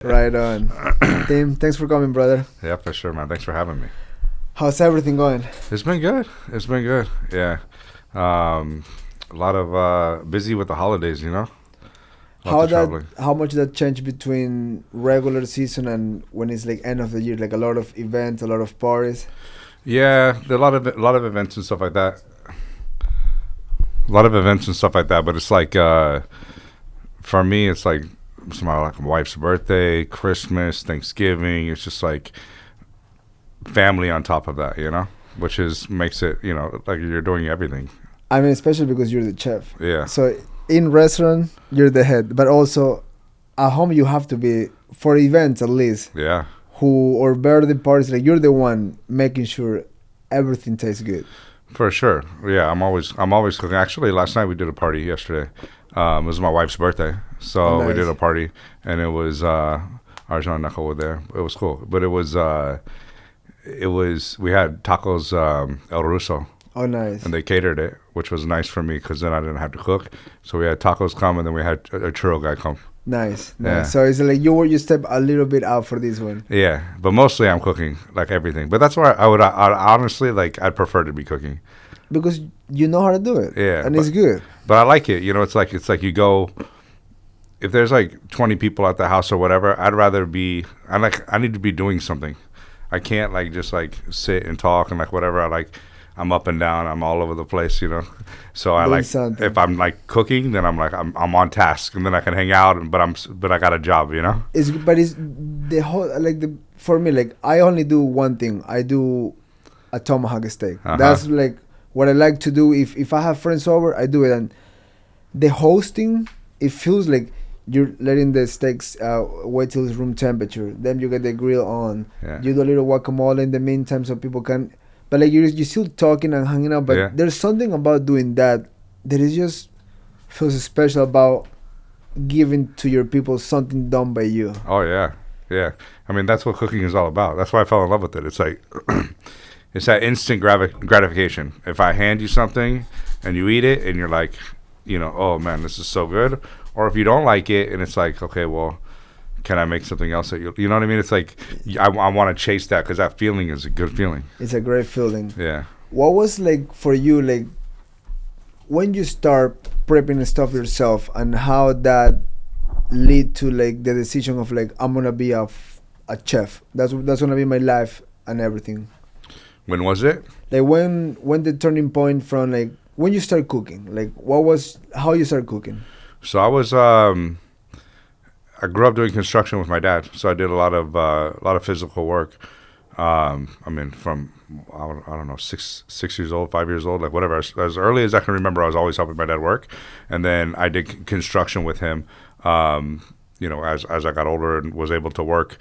Right on. Tim, thanks for coming, brother. Yeah, for sure, man. Thanks for having me. How's everything going? It's been good. It's been good. Yeah. A lot of busy with the holidays, Lots How of that? traveling. How much that change between regular season and when it's like end of the year? Like a lot of events, a lot of parties. Yeah, there are a lot of events and stuff like that. A lot of events and stuff like that. But it's like for me, it's like my wife's birthday, Christmas, Thanksgiving. It's just like family on top of that, which is makes it like you're doing everything. I mean, especially because you're the chef. Yeah. So in restaurant, you're the head, but also at home you have to be for events at least. Yeah. Who or birthday parties, like you're the one making sure everything tastes good. For sure. Yeah, I'm always cooking. Actually, last night we did a party yesterday. It was my wife's birthday. So Oh, we did nice. a party and it was Arjun and Knuckle were there. It was cool. But it was we had tacos El Russo Oh, nice. and they catered it, which was nice for me because then I didn't have to cook. So we had tacos come and then we had a churro guy come. Nice, Yeah. nice. So it's like you step a little bit out for this one Yeah, but mostly I'm cooking like everything. But that's why I honestly like I'd prefer to be cooking. because you know how to do it. Yeah, and it's good. But I like it. It's like you go. If there's like 20 people at the house or whatever, I'd rather be. I need to be doing something. I can't like just like sit and talk and like whatever. I'm up and down. I'm all over the place. So I Doing like something. if I'm like cooking, then I'm like I'm on task, and then I can hang out. But I got a job. It's the whole like the for me like I only do one thing. I do a tomahawk steak. Uh-huh. That's like what I like to do. If I have friends over, I do it. And the hosting, it feels like you're letting the steaks wait till it's room temperature. Then you get the grill on. Yeah. You do a little guacamole in the meantime so people can. But like you're still talking and hanging out. But Yeah. there's something about doing that is just feels special about giving to your people something done by you. Oh yeah, yeah. I mean that's what cooking is all about. That's why I fell in love with it. It's like it's that instant gratification. If I hand you something and you eat it and you're like, oh man, this is so good. Or if you don't like it and it's like, okay, well, can I make something else that you know what I mean? It's like I want to chase that because that feeling is a good feeling. It's a great feeling. Yeah. What was like for you, like when you start prepping stuff yourself, and how that lead to like the decision of like I'm gonna be a chef. That's gonna be my life and everything. When was it? Like when the turning point from like when you start cooking, like how you start cooking. So I grew up doing construction with my dad, so I did a lot of physical work. I mean, from I don't know, 6 years old, 5 years old, like whatever. As early as I can remember, I was always helping my dad work, and then I did construction with him. As I got older and was able to work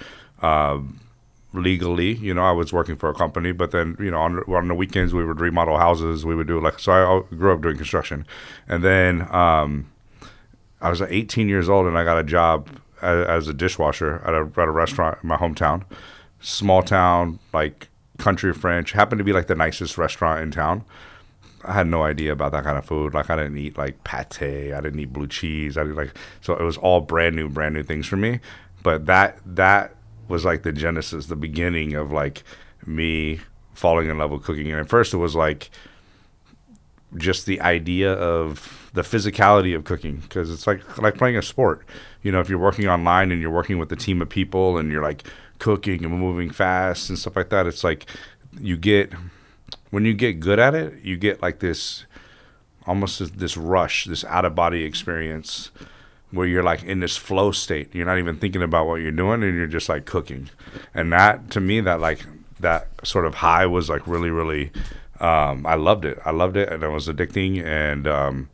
legally, I was working for a company, but then on the weekends we would remodel houses. We would do so. I grew up doing construction, and then I was 18 years old and I got a job as a dishwasher at a restaurant in my hometown. Small town, like country French. Happened to be like the nicest restaurant in town. I had no idea about that kind of food. Like I didn't eat like pate. I didn't eat blue cheese. So it was all brand new things for me. But that was like the genesis, the beginning of like me falling in love with cooking. And at first it was like just the idea of the physicality of cooking, because it's like playing a sport. If you're working online and you're working with a team of people and you're like cooking and moving fast and stuff like that, it's like when you get good at it, you get like this almost this rush, this out of body experience where you're like in this flow state. You're not even thinking about what you're doing and you're just like cooking. And that to me, that sort of high was like really, really I loved it and it was addicting, and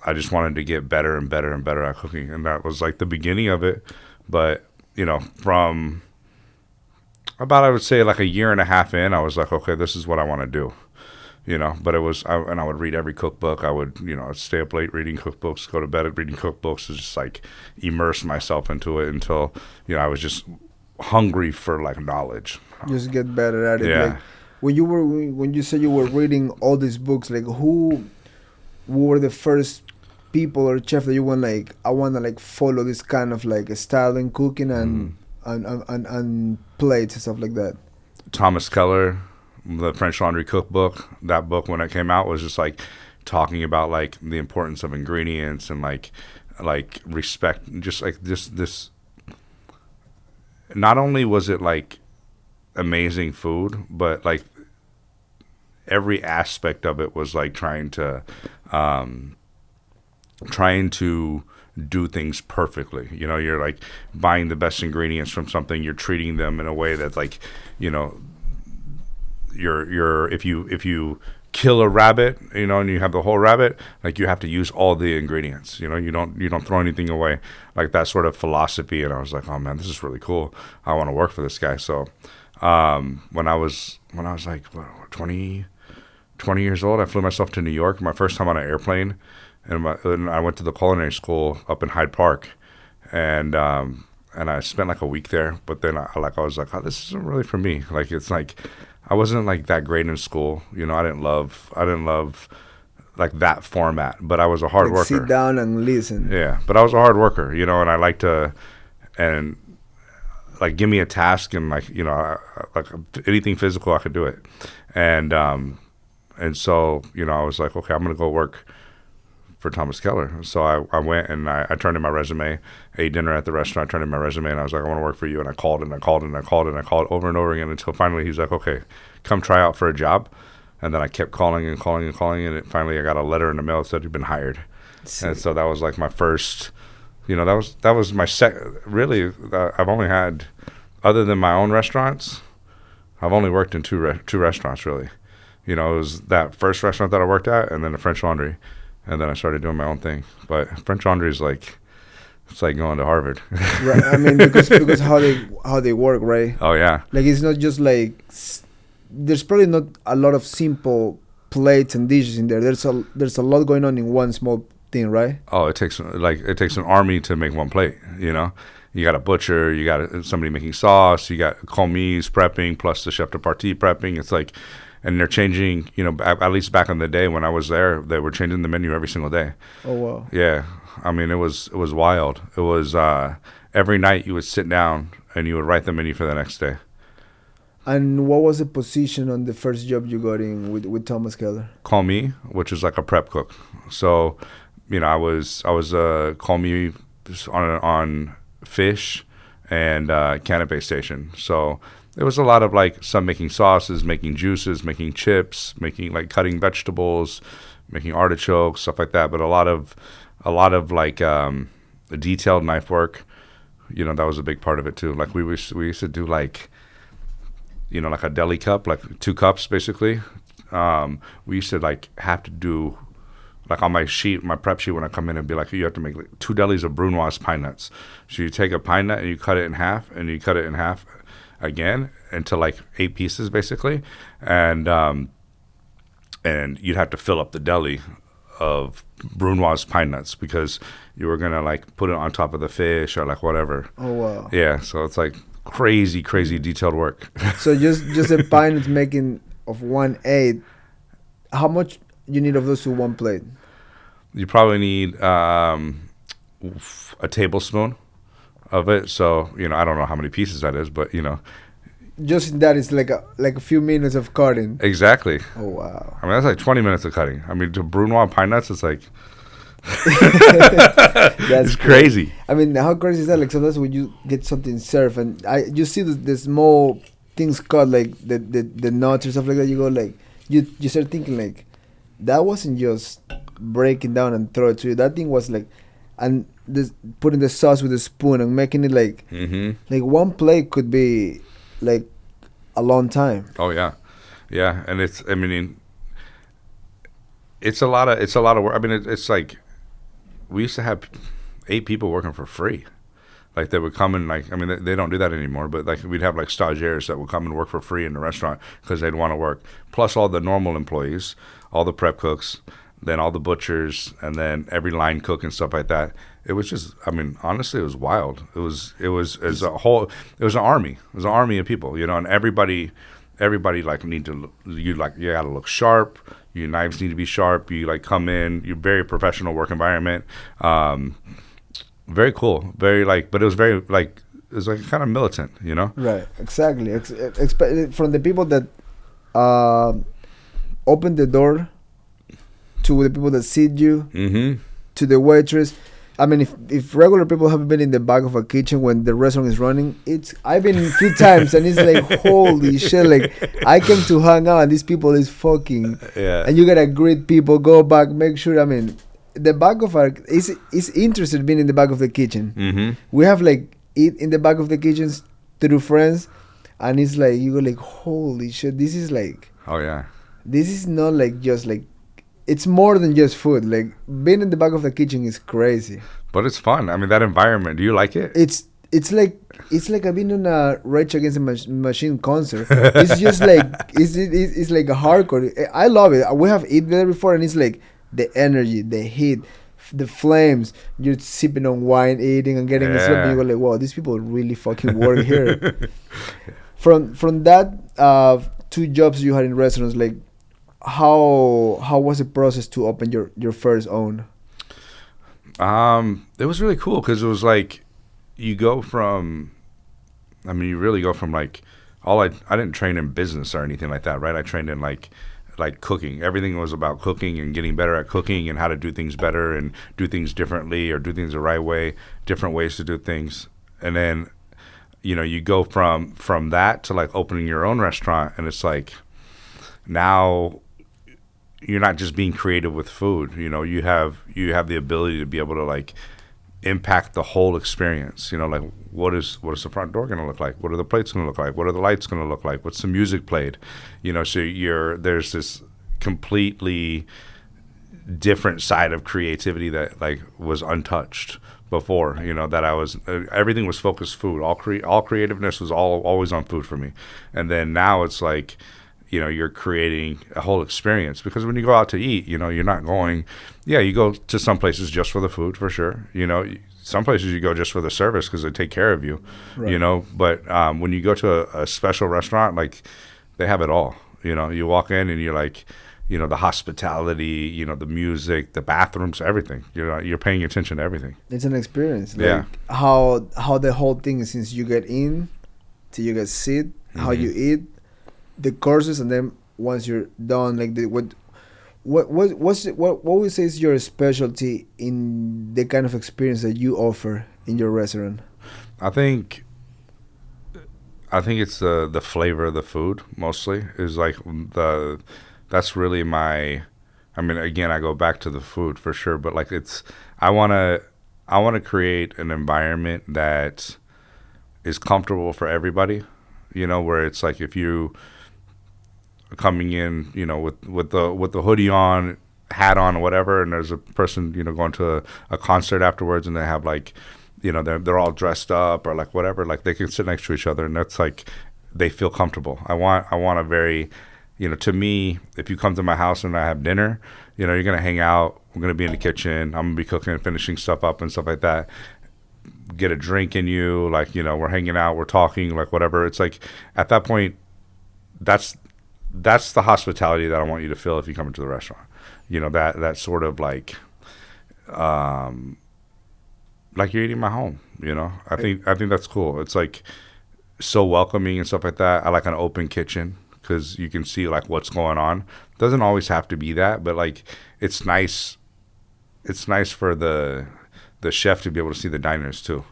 I just wanted to get better and better and better at cooking, and that was like the beginning of it. But from about I would say like a year and a half in, I was like, okay, this is what I want to do. But it was and I would read every cookbook. I would I'd stay up late reading cookbooks, go to bed reading cookbooks, to just like immerse myself into it until I was just hungry for like knowledge. Just get better at it. Yeah. Like, when you said you were reading all these books, like who were the first people or chef that you want, like, I want to like follow this kind of like style in cooking and plates and stuff like that? Thomas Keller, the French Laundry Cookbook. That book, when it came out, was just like talking about like the importance of ingredients and like respect, just like this. Not only was it like amazing food, but like every aspect of it was like trying to do things perfectly. You know, you're like buying the best ingredients from something, you're treating them in a way that, like, you know, you're if you kill a rabbit, you know, and you have the whole rabbit, like, you have to use all the ingredients. You know, you don't throw anything away, like that sort of philosophy. And I was like, oh man, this is really cool. I want to work for this guy. So when I was like 20 years old, I flew myself to New York, my first time on an airplane, and I went to the culinary school up in Hyde Park, and I spent like a week there. But then I was like, oh, this isn't really for me. Like, it's like I wasn't like that great in school. You know, I didn't love like that format, but I was a hard worker. Sit down and listen. Yeah, but I was a hard worker, you know, and I like to, and like, give me a task, and like, you know, like anything physical, I could do it. And so, you know, I was like, okay, I'm going to go work for Thomas Keller. So I went and I turned in my resume, ate dinner at the restaurant, turned in my resume, and I was like, I want to work for you. And I called over and over again until finally he's like, okay, come try out for a job. And then I kept calling, and finally I got a letter in the mail that said you've been hired. And so that was like my first, you know, that was my really, I've only had, other than my own restaurants, I've only worked in two restaurants, really. You know, it was that first restaurant that I worked at, and then the French Laundry, and then I started doing my own thing. But French Laundry is like, it's like going to Harvard. Right. I mean, because how they work, right? Oh yeah. Like, it's not just like there's probably not a lot of simple plates and dishes in there. There's a lot going on in one small thing, right? Oh, it takes an army to make one plate. You know, you got a butcher, you got somebody making sauce, you got commis prepping, plus the chef de partie prepping. It's like. And they're changing, you know, at least back in the day when I was there, they were changing the menu every single day. Oh, wow. Yeah. I mean, it was wild. It was every night you would sit down and you would write the menu for the next day. And what was the position on the first job you got in with Thomas Keller? Commis, which is like a prep cook. So, you know, I was a commis on fish and canapé station. So there was a lot of like some making sauces, making juices, making chips, making like cutting vegetables, making artichokes, stuff like that. But a lot of like detailed knife work. You know, that was a big part of it too. Like we used to do like, you know, like a deli cup, like 2 cups basically. We used to like have to do like on my sheet, my prep sheet, when I come in and be like, you have to make like 2 delis of Brunoise pine nuts. So you take a pine nut and you cut it in half, and you cut it in half again into like 8 pieces basically, and you'd have to fill up the deli of Brunoise pine nuts because you were gonna like put it on top of the fish or like whatever. Oh wow. Yeah, so it's like crazy detailed work. So just a pine nuts making of 1/8. How much you need of those to one plate? You probably need a tablespoon of it. So, you know, I don't know how many pieces that is, but, you know. Just that is like a few minutes of cutting. Exactly. Oh, wow. I mean, that's like 20 minutes of cutting. I mean, to Brunoise pine nuts, it's like, that's crazy. I mean, how crazy is that? Like, sometimes when you get something served and you see the small things cut, like the nuts or stuff like that, you go like, you start thinking like, that wasn't just breaking down and throw it to you. That thing was like, and putting the sauce with a spoon and making it like, like one plate could be like a long time. Oh yeah, yeah, and it's a lot of work. I mean, it's like we used to have 8 people working for free. Like they would come and like, I mean, they don't do that anymore, but like we'd have like stagiaires that would come and work for free in the restaurant because they'd want to work. Plus all the normal employees, all the prep cooks, then all the butchers, and then every line cook and stuff like that. It was just, I mean, honestly, it was wild. It was an army. It was an army of people, you know, and everybody everybody like need to you gotta look sharp. Your knives need to be sharp. You like come in. You're very professional work environment. Very cool. Very like, but it was very like it was like kind of militant, you know. Right. Exactly. From the people that open the door to the people that seat you, to the waitress. I mean, if regular people haven't been in the back of a kitchen when the restaurant is running, I've been a few times and it's like, holy shit, like I came to hang out and these people is fucking, and you gotta greet people, go back, make sure. I mean, the back of our is interested being in the back of the kitchen. We have like eat in the back of the kitchens through friends, and it's like you go like, holy shit, this is like, oh yeah, this is not like just like. It's more than just food. Like being in the back of the kitchen is crazy. But it's fun. I mean, that environment. Do you like it? It's like I've been on a Rage Against the Machine concert. It's just like it's like a hardcore. I love it. We have eaten there before, and it's like the energy, the heat, the flames. You're sipping on wine, eating, and getting sleepy. You go like, wow, these people really fucking work here. From that 2 jobs you had in restaurants, like. How was the process to open your first own? It was really cool because it was like you go from, I mean, you really go from like I didn't train in business or anything like that, right? I trained in like cooking. Everything was about cooking and getting better at cooking and how to do things better and do things differently or do things the right way, different ways to do things. And then, you know, you go from that to like opening your own restaurant, and it's like now you're not just being creative with food. You know, you have the ability to be able to like impact the whole experience. You know, like what is the front door going to look like? What are the plates going to look like? What are the lights going to look like? What's the music played? You know, so there's this completely different side of creativity that like was untouched before. You know, that I was everything was focused food. All creativeness was always on food for me. And then now it's like, you know, you're creating a whole experience, because when you go out to eat, you know, you're not going, you go to some places just for the food, for sure. You know, some places you go just for the service because they take care of you, right. You know, but when you go to a special restaurant, like they have it all. You know, you walk in and you're like, you know, the hospitality, you know, the music, the bathrooms, everything. You're paying attention to everything. It's an experience. Like how the whole thing is, since you get in till you get sit, how you eat, the courses, and then once you're done, like what would you say is your specialty in the kind of experience that you offer in your restaurant? I think it's the flavor of the food mostly is like that's really my. I mean, again, I go back to the food for sure, but like I want to create an environment that is comfortable for everybody. You know, where it's like if you coming in, you know, with the hoodie on, hat on, or whatever, and there's a person, you know, going to a concert afterwards, and they have like, you know, they're all dressed up or like whatever, like they can sit next to each other, and that's like they feel comfortable. I want a very, you know, to me, if you come to my house and I have dinner, you know, you're gonna hang out, we're gonna be in the kitchen, I'm gonna be cooking and finishing stuff up and stuff like that. Get a drink in you, like, you know, we're hanging out, we're talking, like whatever. It's like at that point, that's the hospitality that I want you to feel if you come into the restaurant. You know, that sort of like you're eating my home, you know. I think that's cool. It's like so welcoming and stuff like that. I like an open kitchen because you can see like what's going on. Doesn't always have to be that, but like it's nice for the chef to be able to see the diners too.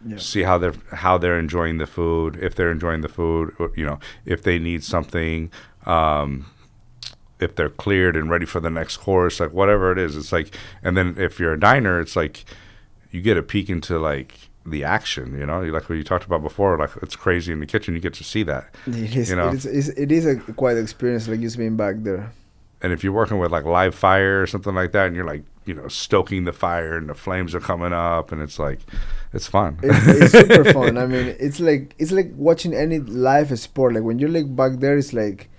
Yeah. See how they're enjoying the food, if they're enjoying the food, or, you know, if they need something, if they're cleared and ready for the next course, like whatever it is. It's like, and then if you're a diner, it's like you get a peek into like the action, you know, like what you talked about before, like it's crazy in the kitchen. You get to see that. It is, you know? it is a quite experience, like just being back there. And if you're working with like live fire or something like that, and you're like, you know, stoking the fire and the flames are coming up, and it's like, it's fun. It's super fun. I mean, it's like watching any live sport. Like when you're like back there, it's like,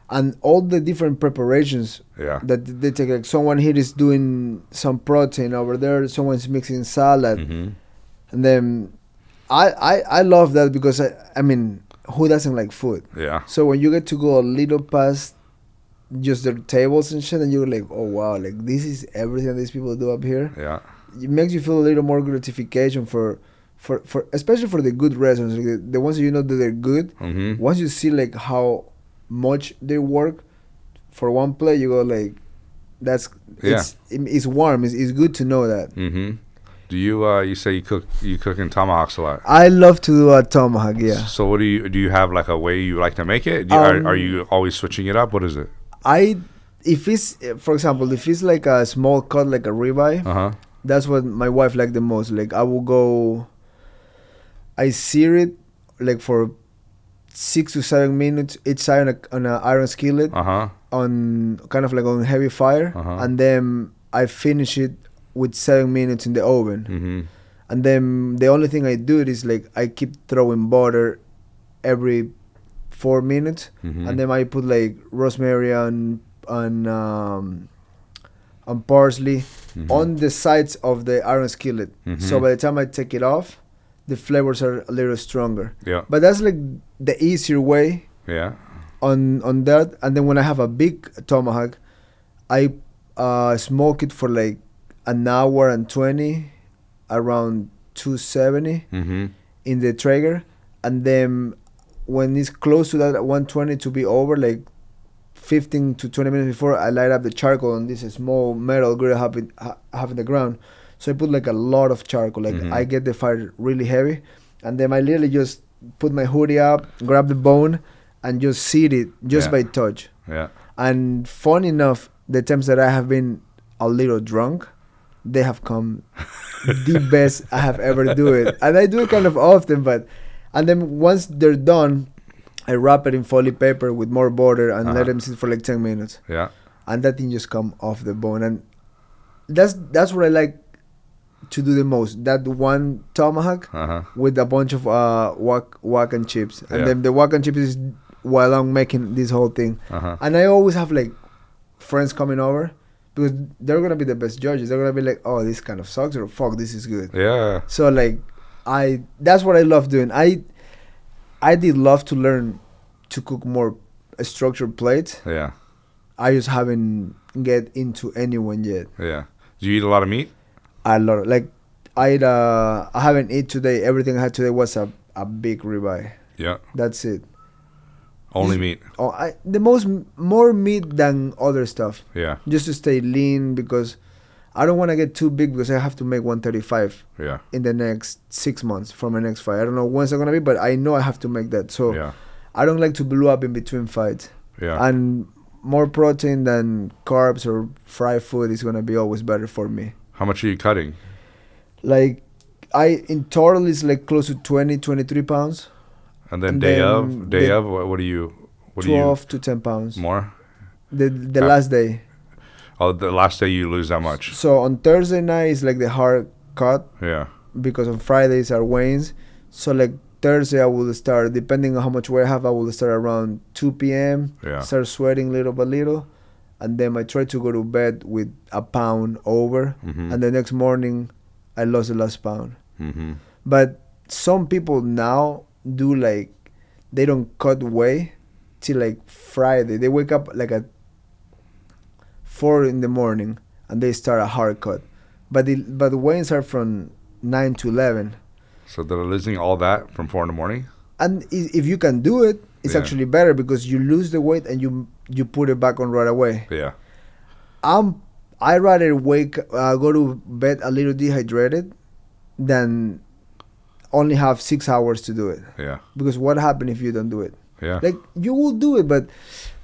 and all the different preparations that they take. Like someone here is doing some protein over there, someone's mixing salad, and then I love that because I mean, who doesn't like food? Yeah. So when you get to go a little past just their tables and shit, and you're like, oh wow, like this is everything these people do up here. Yeah. It makes you feel a little more gratification for especially for the good restaurants, like the ones that you know that they're good. Mm-hmm. Once you see like how much they work for one plate, you go like, that's it's warm. It's good to know that. Mm-hmm. Do you say you cook in tomahawks a lot? I love to do a tomahawk. Yeah. So what do you have like a way you like to make it? Are you always switching it up? What is it? If it's, for example, if it's like a small cut, like a ribeye, that's what my wife like the most. Like I sear it like for 6 to 7 minutes each side on an iron skillet, on kind of like on heavy fire, and then I finish it with 7 minutes in the oven. And then the only thing I do is like I keep throwing butter every 4 minutes, and then I put like rosemary and parsley on the sides of the iron skillet. So by the time I take it off, the flavors are a little stronger. Yeah. But that's like the easier way. Yeah. On that, and then when I have a big tomahawk, I smoke it for like an hour and 20, around 270 in the Traeger, and then when it's close to that 120 to be over, like 15 to 20 minutes before, I light up the charcoal on this small metal grill I have in the ground. So I put like a lot of charcoal. Like I get the fire really heavy, and then I literally just put my hoodie up, grab the bone, and just sear it just by touch. Yeah. And fun enough, the times that I have been a little drunk, they have come the best I have ever do it. And I do it kind of often, and then once they're done, I wrap it in foil paper with more butter and let them sit for like 10 minutes. Yeah. And that thing just come off the bone. And that's what I like to do the most. That one tomahawk with a bunch of wok and chips. And then the wok and chips is while I'm making this whole thing. And I always have like friends coming over, because they're going to be the best judges. They're going to be like, oh, this kind of sucks, or fuck, this is good. Yeah. So like, that's what I love doing. I did love to learn to cook more structured plates. Yeah. I just haven't get into anyone yet. Yeah. Do you eat a lot of meat? A lot. Like, I haven't eat today. Everything I had today was a big ribeye. Yeah. That's it. Only meat. More meat than other stuff. Yeah. Just to stay lean, because I don't want to get too big, because I have to make 135 in the next 6 months for my next fight. I don't know when's it's going to be, but I know I have to make that. So I don't like to blow up in between fights. Yeah. And more protein than carbs or fried food is going to be always better for me. How much are you cutting? Like, in total it's like close to 23 pounds. And then day of, what do you? 12 to 10 pounds. More? The last day. Oh, the last day you lose that much. So on Thursday night is like the hard cut. Yeah. Because on Fridays are weigh-ins. So like Thursday I will start, depending on how much weight I have, I will start around 2 p.m. Yeah. Start sweating little by little. And then I try to go to bed with a pound over. And the next morning I lost the last pound. But some people now do like, they don't cut weight till like Friday. They wake up like at 4 in the morning and they start a hard cut. But the weigh-ins are from 9 to 11. So they're losing all that from 4 in the morning? And if you can do it, it's actually better, because you lose the weight and you put it back on right away. Yeah. I rather go to bed a little dehydrated than only have 6 hours to do it. Yeah. Because what happens if you don't do it? Yeah. Like, you will do it, but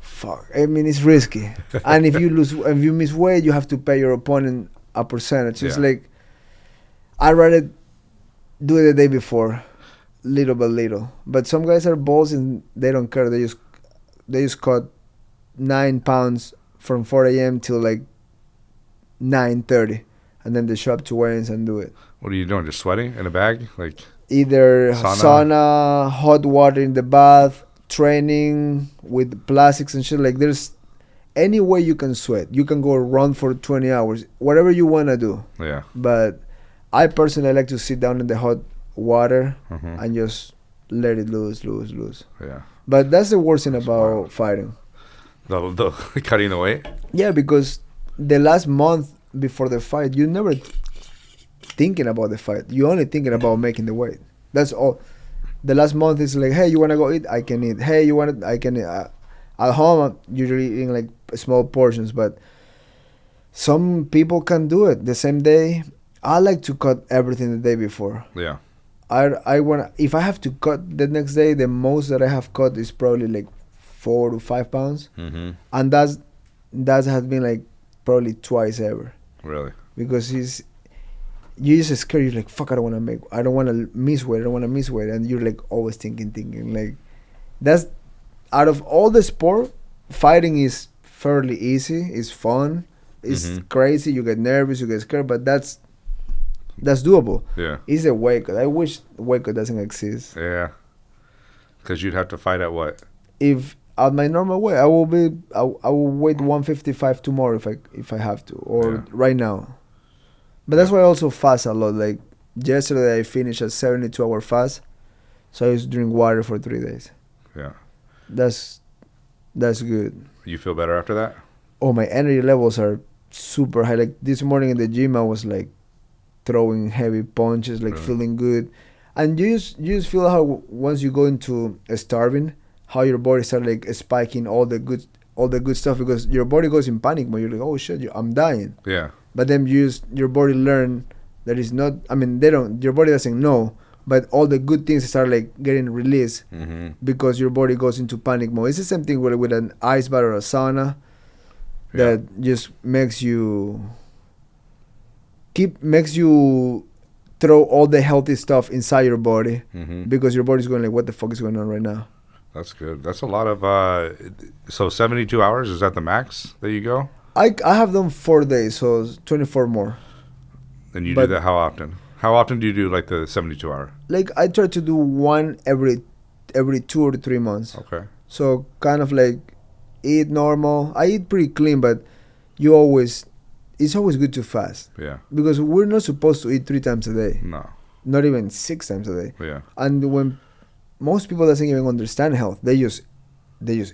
fuck, I mean, it's risky. And if you miss weight, you have to pay your opponent a percentage. It's like, I'd rather do it the day before, little by little. But some guys are balls and they don't care. They just cut 9 pounds from 4 a.m. till like 9:30, and then they show up to weigh-ins and do it. What are you doing? Just sweating in a bag? Like, either sauna, hot water in the bath, training with plastics and shit. Like, there's any way you can sweat. You can go run for 20 hours, whatever you want to do. Yeah. But I personally like to sit down in the hot water and just let it lose. Yeah. But that's the worst thing about fighting. The cutting the weight. Yeah, because the last month before the fight, you're never thinking about the fight. You're only thinking about making the weight. That's all. The last month is like, hey, you wanna go eat? I can eat. Hey, you want? I can eat. At home, I'm usually eating like small portions, but some people can do it the same day. I like to cut everything the day before. Yeah. I wanna, if I have to cut the next day, the most that I have cut is probably like 4 to 5 pounds, and that has been like probably twice ever. Really? Because you just scared. You're like, fuck, I don't want to miss weight. And you're like always thinking like, that's, out of all the sport, fighting is fairly easy. It's fun. It's crazy. You get nervous. You get scared. But that's doable. Yeah. It's a weight cut. I wish weight cut doesn't exist. Yeah. Because you'd have to fight at what? If at my normal weight, I will weight 155 tomorrow if I have to, or right now. But that's why I also fast a lot. Like yesterday, I finished a 72-hour fast, so I used to drink water for 3 days. Yeah. That's good. You feel better after that? Oh, my energy levels are super high. Like this morning in the gym, I was like throwing heavy punches, like feeling good. And you just feel how once you go into starving, how your body starts like spiking all the good stuff, because your body goes in panic mode. You're like, oh shit, I'm dying. Yeah. But then your body learn that it's not. I mean, your body doesn't know. But all the good things start like getting released because your body goes into panic mode. It's the same thing with an ice bath or a sauna that just makes you throw all the healthy stuff inside your body because your body's going like, what the fuck is going on right now? That's good. That's a lot of. So 72 hours, is that the max that you go? I have done 4 days, so 24 more. And you do that how often? How often do you do like the 72 hour? Like I try to do one every 2 or 3 months. Okay. So kind of like eat normal. I eat pretty clean, but it's always good to fast. Yeah. Because we're not supposed to eat 3 times a day. No. Not even 6 times a day. Yeah. And when most people doesn't even understand health, they just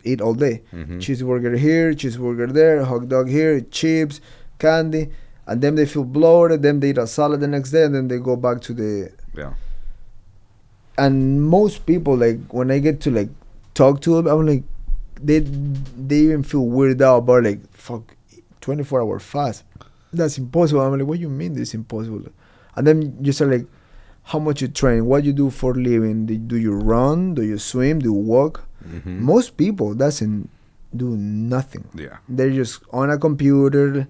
eat all day. Cheeseburger here, cheeseburger there, hot dog here, chips, candy. And then they feel bloated, then they eat a salad the next day, and then they go back to the... Yeah. And most people, like, when I get to, like, talk to them, I'm like, they even feel weirded out about, like, fuck, 24-hour fast. That's impossible. I'm like, what do you mean this is impossible? And then you start, like, how much you train, what you do for a living. Do you run? Do you swim? Do you walk? Most people doesn't do nothing. Yeah. They're just on a computer...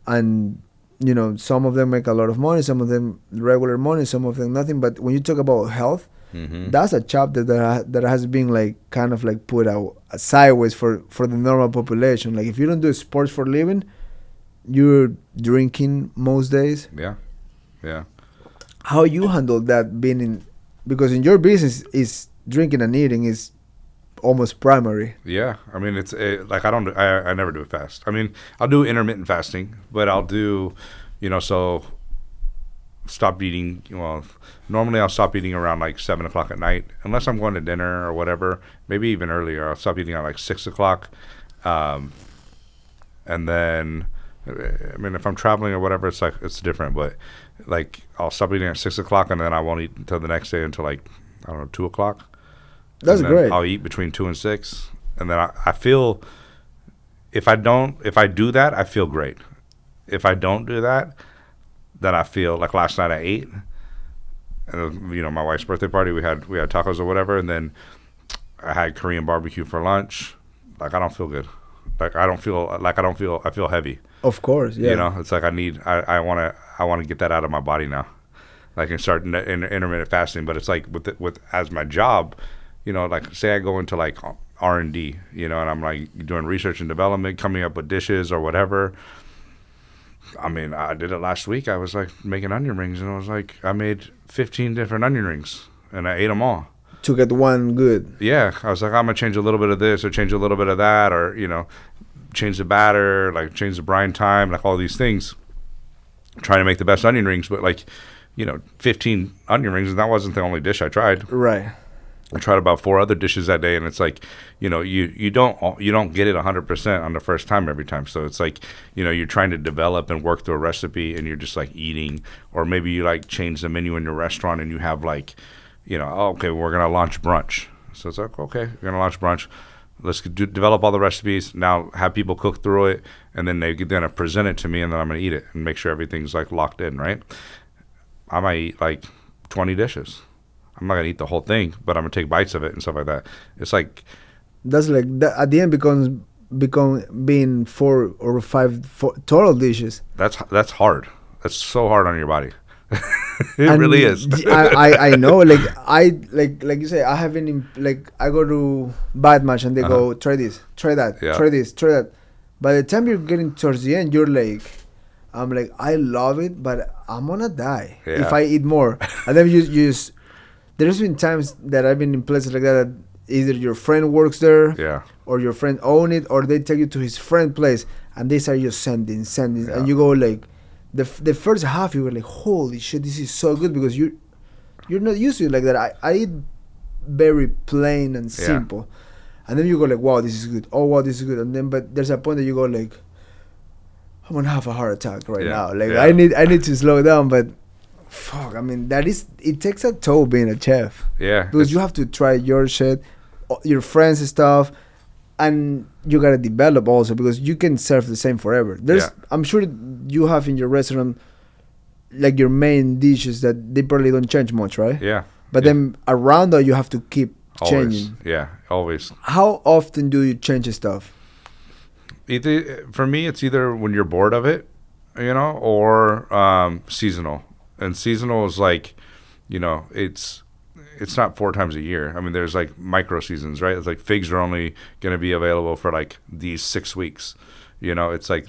And, you know, some of them make a lot of money, some of them regular money, some of them nothing. But when you talk about health, that's a chapter that has been, like, kind of, like, put out sideways for the normal population. Like, if you don't do sports for a living, you're drinking most days. Yeah. Yeah. How you handle that because in your business, is drinking and eating is almost primary. Yeah, I mean it's like I never do it fast. I mean I'll do intermittent fasting, but I'll do, so stop eating. Well, normally I'll stop eating around like 7 o'clock at night, unless I'm going to dinner or whatever. Maybe even earlier. I'll stop eating at like 6 o'clock, and then I mean if I'm traveling or whatever, it's different. But like I'll stop eating at 6 o'clock, and then I won't eat until the next day until like 2 o'clock. That's great. I'll eat between 2 and 6, and then I feel if I do that, I feel great. If I don't do that, then I feel like last night I ate, and my wife's birthday party, we had tacos or whatever, and then I had Korean barbecue for lunch. Like I don't feel good. Like I feel heavy. Of course, yeah. It's like I want to get that out of my body now. Like and start intermittent fasting, but it's like with as my job. Like say I go into like R&D, and I'm like doing research and development, coming up with dishes or whatever. I mean, I did it last week. I was like making onion rings, and I was like, I made 15 different onion rings, and I ate them all. To get one good. Yeah, I was like, I'm gonna change a little bit of this or change a little bit of that, or change the batter, like change the brine time, like all these things. Trying to make the best onion rings, but like, 15 onion rings, and that wasn't the only dish I tried. Right. I tried about 4 other dishes that day, and it's like, you don't get it 100% on the first time every time. So it's like, you're trying to develop and work through a recipe, and you're just like eating, or maybe you like change the menu in your restaurant, and you have like, okay, we're gonna launch brunch. So it's like, okay, we're gonna launch brunch. Let's develop all the recipes. Now have people cook through it, and then they're gonna present it to me, and then I'm gonna eat it and make sure everything's like locked in, right? I might eat like 20 dishes. I'm not gonna eat the whole thing, but I'm gonna take bites of it and stuff like that. It's like That's like that, at the end become being 4 or 5 total dishes. that's hard. That's so hard on your body. It really is. I know, like you say, I haven't like I go to bad match and they go try this, try that, Yeah. try this, try that. By the time you're getting towards the end, you're like, I'm like, I love it, but I'm gonna die if I eat more. And then you just, there's been times that I've been in places like that either your friend works there, or your friend own it, or they take you to his friend place and they start just sending, and you go like, the first half you were like, holy shit, this is so good, because you're not used to it like that. I eat very plain and simple, and then you go like, wow, this is good. Oh wow, this is good. And then but there's a point that you go like, I'm gonna have a heart attack right now. Like I need to slow down, but. Fuck, I mean, it takes a toll being a chef. Yeah. Because you have to try your shit, your friends' stuff, and you gotta develop also, because you can serve the same forever. I'm sure you have in your restaurant, like your main dishes that they probably don't change much, right? Yeah. But then around that, you have to keep changing. Yeah, always. How often do you change stuff? For me, it's either when you're bored of it, or seasonal. And seasonal is like, it's not 4 times a year. I mean, there's like micro seasons, right? It's like figs are only going to be available for like these 6 weeks. It's like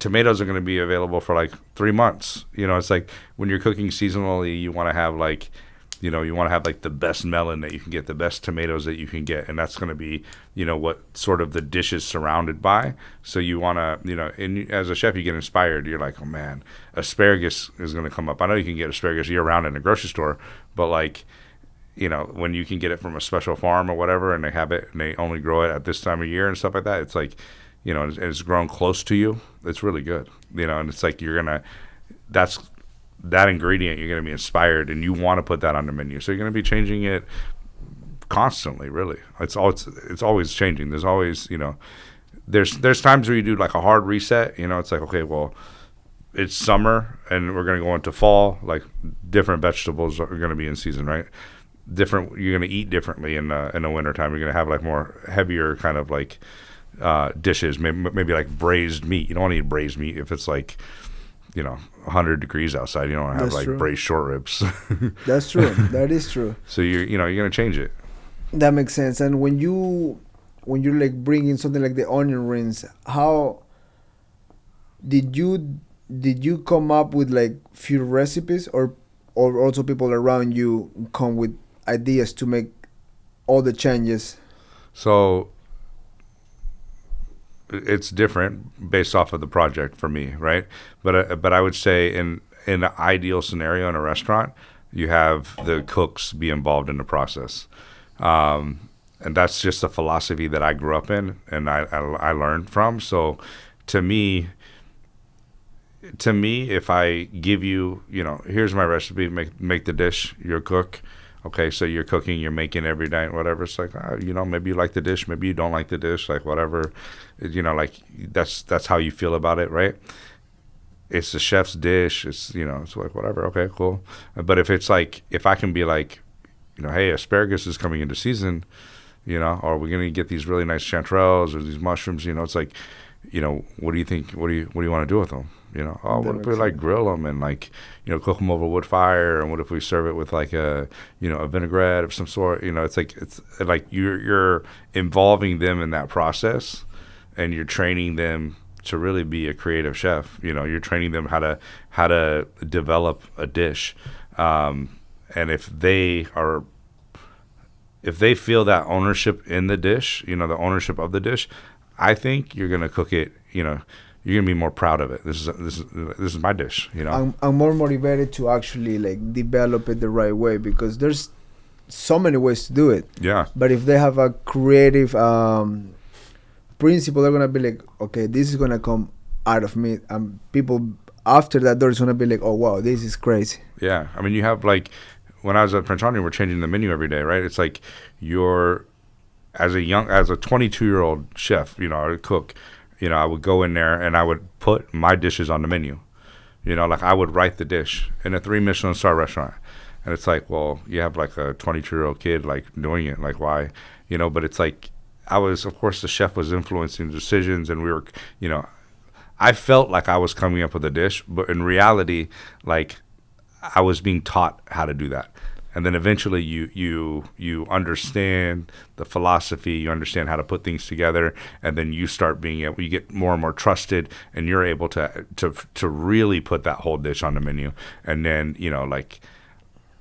tomatoes are going to be available for like 3 months. It's like when you're cooking seasonally, you want to have like, you want to have like the best melon that you can get, the best tomatoes that you can get. And that's going to be, what sort of the dish is surrounded by. So you want to, and as a chef, you get inspired. You're like, oh man, asparagus is going to come up. I know you can get asparagus year round in a grocery store, but like, when you can get it from a special farm or whatever, and they have it and they only grow it at this time of year and stuff like that, it's like, and it's grown close to you. It's really good, and it's like, that ingredient, you're going to be inspired and you want to put that on the menu. So you're going to be changing it constantly, really. It's always changing. There's always, there's times where you do like a hard reset, it's like, okay, well, it's summer and we're going to go into fall, like different vegetables are going to be in season, right? You're going to eat differently in the winter time. You're going to have like more heavier kind of like dishes, maybe like braised meat. You don't want to eat braised meat if it's like, 100 degrees outside. You don't want to have like braised short ribs. That's true. That is true. So you're going to change it. That makes sense. And when you're like bringing something like the onion rings, how did you come up with like few recipes, or also people around you come with ideas to make all the changes? So it's different based off of the project for me, right? But I would say in an ideal scenario in a restaurant, you have the cooks be involved in the process, and that's just a philosophy that I grew up in and I learned from. So to me, if I give you, here's my recipe, make the dish, you're a cook. Okay, so you're cooking, you're making every night, whatever. It's like, maybe you like the dish, maybe you don't like the dish, like whatever. Like that's how you feel about it, right? It's the chef's dish. It's it's like whatever. Okay, cool. But if it's like, if I can be like, hey, asparagus is coming into season, or we're gonna get these really nice chanterelles or these mushrooms, it's like, what do you think? What do you want to do with them? What if we like grill them and like, cook them over wood fire? And what if we serve it with like a vinaigrette of some sort? It's like you're involving them in that process, and you're training them to really be a creative chef. You're training them how to develop a dish. And if they feel that ownership in the dish, the ownership of the dish, I think you're gonna cook it. You're gonna be more proud of it. This is my dish. I'm more motivated to actually like develop it the right way, because there's so many ways to do it. Yeah. But if they have a creative principle, they're gonna be like, okay, this is gonna come out of me, and people after that door is gonna be like, oh wow, this is crazy. Yeah. I mean, you have like, when I was at French Laundry, we're changing the menu every day, right? It's like you're, as a 22-year-old chef, you know, or cook, you know, I would go in there and I would put my dishes on the menu. You know, like I would write the dish in a 3 Michelin star restaurant. And it's like, well, you have like a 22-year-old kid like doing it. Like, why? You know, but it's like, of course, the chef was influencing decisions, and we were, you know, I felt like I was coming up with a dish, but in reality, like I was being taught how to do that. And then eventually you understand the philosophy, you understand how to put things together, and then you start being able, you get more and more trusted, and you're able to really put that whole dish on the menu. And then, you know, like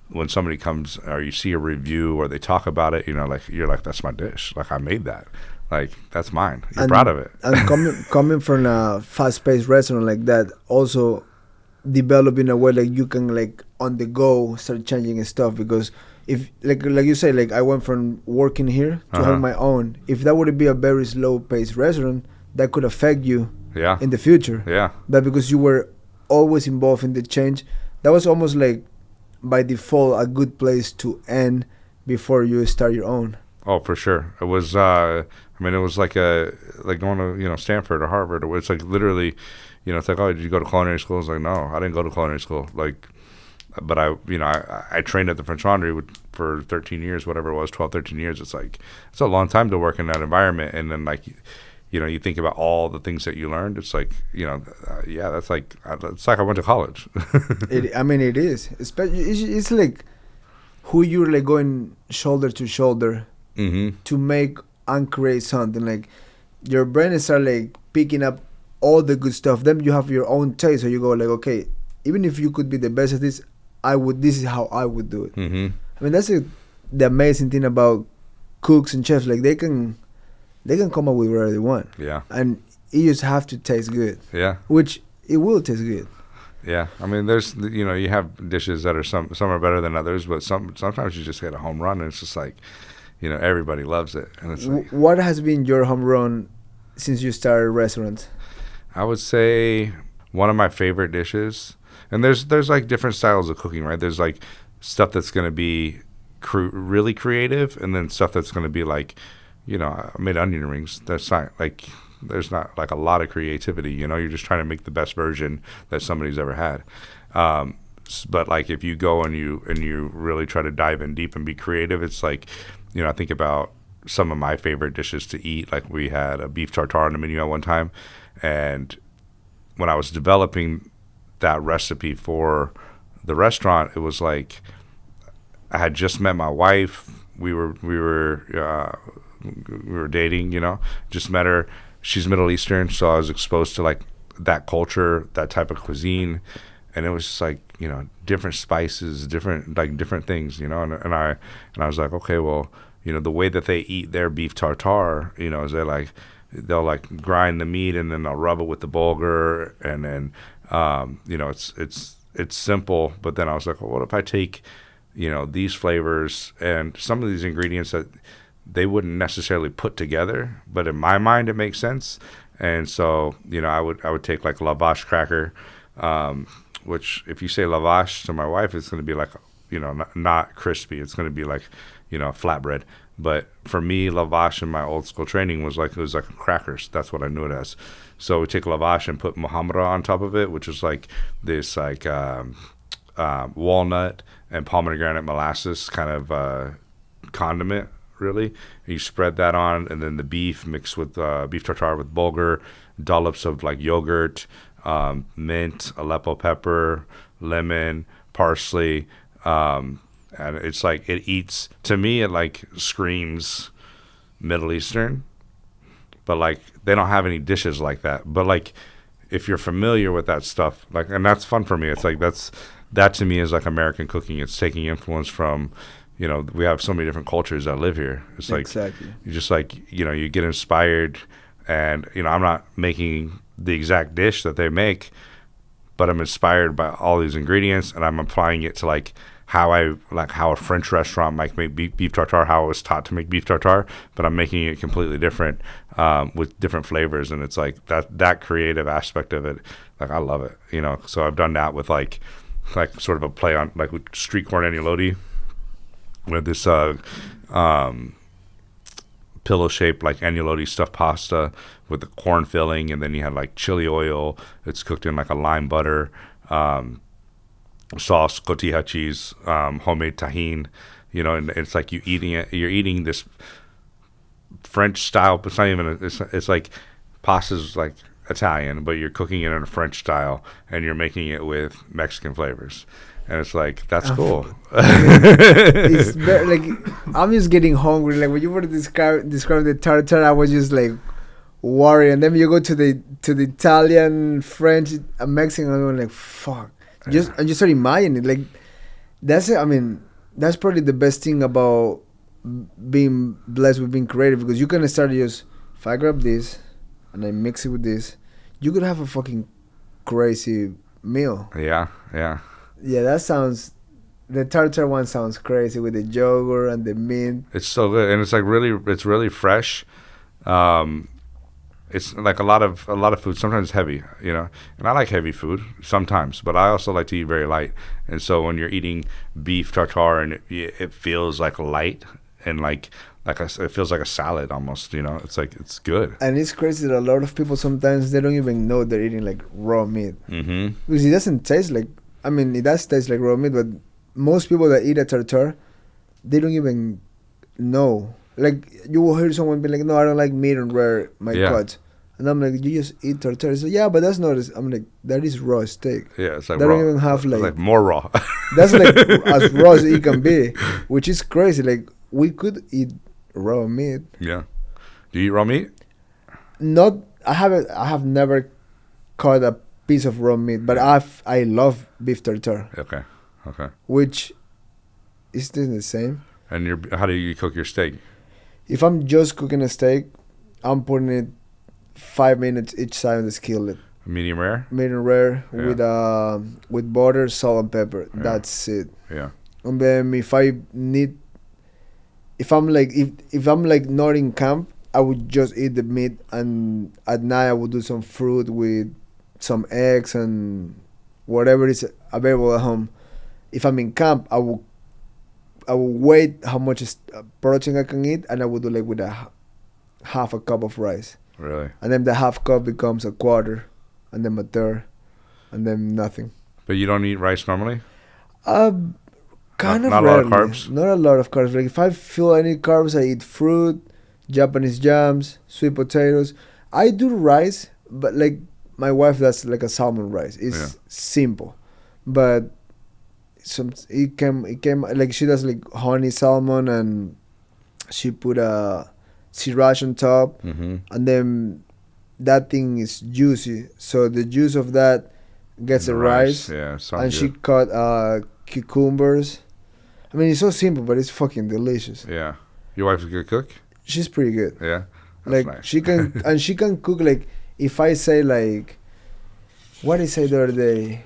when somebody comes or you see a review or they talk about it, you know, like you're like, that's my dish. Like I made that. Like that's mine. You're proud of it. And coming from a fast-paced restaurant like that, also develop in a way like you can like on the go start changing stuff, because if like you say, like I went from working here to having my own. If that would be a very slow-paced restaurant, that could affect you in the future. Yeah. But because you were always involved in the change, that was almost like by default a good place to end before you start your own. Oh, for sure. It was. I mean, it was like going to, you know, Stanford or Harvard. Or it's like literally, you know, it's like, oh, did you go to culinary school? It's like, no, I didn't go to culinary school. Like, but I trained at the French Laundry for 13 years, whatever it was, 12, 13 years. It's like, it's a long time to work in that environment. And then like, you know, you think about all the things that you learned. It's like, you know, that's like, it's like I went to college. It is. Especially, it's like who you're like going shoulder to shoulder to make and create something. Like your brain start like picking up all the good stuff. Then you have your own taste. So you go like, okay, even if you could be the best at this, this is how I would do it. I mean, that's the amazing thing about cooks and chefs. Like they can come up with whatever they want. Yeah. And you just have to taste good. Yeah. Which it will taste good. Yeah. I mean, there's, you know, you have dishes that are some are better than others, but sometimes you just hit a home run and it's just like, you know, everybody loves it. And it's like, what has been your home run since you started restaurants? I would say one of my favorite dishes, and there's like different styles of cooking, right? There's like stuff that's going to be really creative, and then stuff that's going to be like, you know, I made onion rings. That's not like, there's not like a lot of creativity, you know, you're just trying to make the best version that somebody's ever had. But like if you go and you really try to dive in deep and be creative, it's like, you know, I think about some of my favorite dishes to eat. Like we had a beef tartare on the menu at one time, and when I was developing that recipe for the restaurant, it was like I had just met my wife. We were dating, you know, just met her. She's Middle Eastern, so I was exposed to like that culture, that type of cuisine, and it was just like, you know, different spices, different things, you know, and I was like, okay, well, you know, the way that they eat their beef tartare, you know, is they'll like grind the meat and then they'll rub it with the bulgur, and then you know, it's simple, but then I was like, well, what if I take, you know, these flavors and some of these ingredients that they wouldn't necessarily put together, but in my mind it makes sense. And so, you know, I would take like lavash cracker, which if you say lavash to my wife, it's going to be like, you know, not crispy. It's going to be like, you know, flatbread. But for me, lavash in my old school training was like crackers. That's what I knew it as. So we take lavash and put muhammara on top of it, which is like this like walnut and pomegranate molasses kind of condiment, really. And you spread that on, and then the beef mixed with beef tartare with bulgur, dollops of like yogurt, mint, Aleppo pepper, lemon, parsley, and it's like to me it like screams Middle Eastern, but like they don't have any dishes like that. But like if you're familiar with that stuff, like, and that's fun for me. It's like that to me is like American cooking. It's taking influence from, you know, we have so many different cultures that live here. It's like, exactly. You just like, you know, you get inspired, and, you know, I'm not making the exact dish that they make, but I'm inspired by all these ingredients, and I'm applying it to like how a French restaurant might make beef tartare, how I was taught to make beef tartare, but I'm making it completely different, with different flavors. And it's like that creative aspect of it, like I love it, you know. So I've done that with like sort of a play on like with street corn agnolotti, with this pillow shaped like agnolotti stuffed pasta with the corn filling, and then you had like chili oil. It's cooked in like a lime butter, sauce, cotija cheese, homemade tahine, you know, and it's like you're eating this French style, but it's not even it's like pasta's like Italian, but you're cooking it in a French style, and you're making it with Mexican flavors. And it's like, that's cool. It's very, like, I'm just getting hungry. Like when you were describe the tartare, I was just like worried. And then you go to the Italian, French, Mexican, and I'm like, fuck. I just start imagining it. Like that's it. I mean, that's probably the best thing about being blessed with being creative, because you can start just, if I grab this and I mix it with this, you could have a fucking crazy meal. Yeah. Yeah, the tartare one sounds crazy with the yogurt and the mint. It's so good, and it's like it's really fresh. It's like a lot of food. Sometimes it's heavy, you know, and I like heavy food sometimes, but I also like to eat very light. And so when you're eating beef tartare and it feels like light and like it feels like a salad almost, you know. It's like, it's good. And it's crazy that a lot of people sometimes they don't even know they're eating like raw meat, because it doesn't taste like. I mean, it does taste like raw meat, but most people that eat a tartare, they don't even know. Like, you will hear someone be like, no, I don't like meat and rare my cuts. And I'm like, you just eat tartare. So, yeah, but that's not, I'm like, that is raw steak. Yeah, it's like they raw. Don't even have like more raw. That's like as raw as it can be, which is crazy. Like, we could eat raw meat. Yeah. Do you eat raw meat? I have never caught a piece of raw meat, but I love beef tartare. Okay. Which is still the same. And how do you cook your steak? If I'm just cooking a steak, I'm putting it 5 minutes each side of the skillet. Medium rare? Medium rare, yeah. With butter, salt, and pepper. Yeah. That's it. Yeah. And then if I'm like not in camp, I would just eat the meat, and at night I would do some fruit with some eggs and whatever is available at home. If I'm in camp, I will weigh how much protein I can eat, and I would do like with half a cup of rice. Really? And then the half cup becomes a quarter, and then a third, and then nothing. But you don't eat rice normally? Kind of not rarely. A lot of carbs? Not a lot of carbs. Like if I feel any carbs, I eat fruit, Japanese jams, sweet potatoes. I do rice, but like my wife does like a salmon rice. It's simple, but it came like she does like honey salmon, and she put a sriracha on top, and then that thing is juicy. So the juice of that gets the rice. Yeah, and good. She cut cucumbers. I mean, it's so simple, but it's fucking delicious. Yeah, your wife's a good cook. She's pretty good. Yeah, that's like nice. She can and she can cook like. If I say like, what did I say the other day?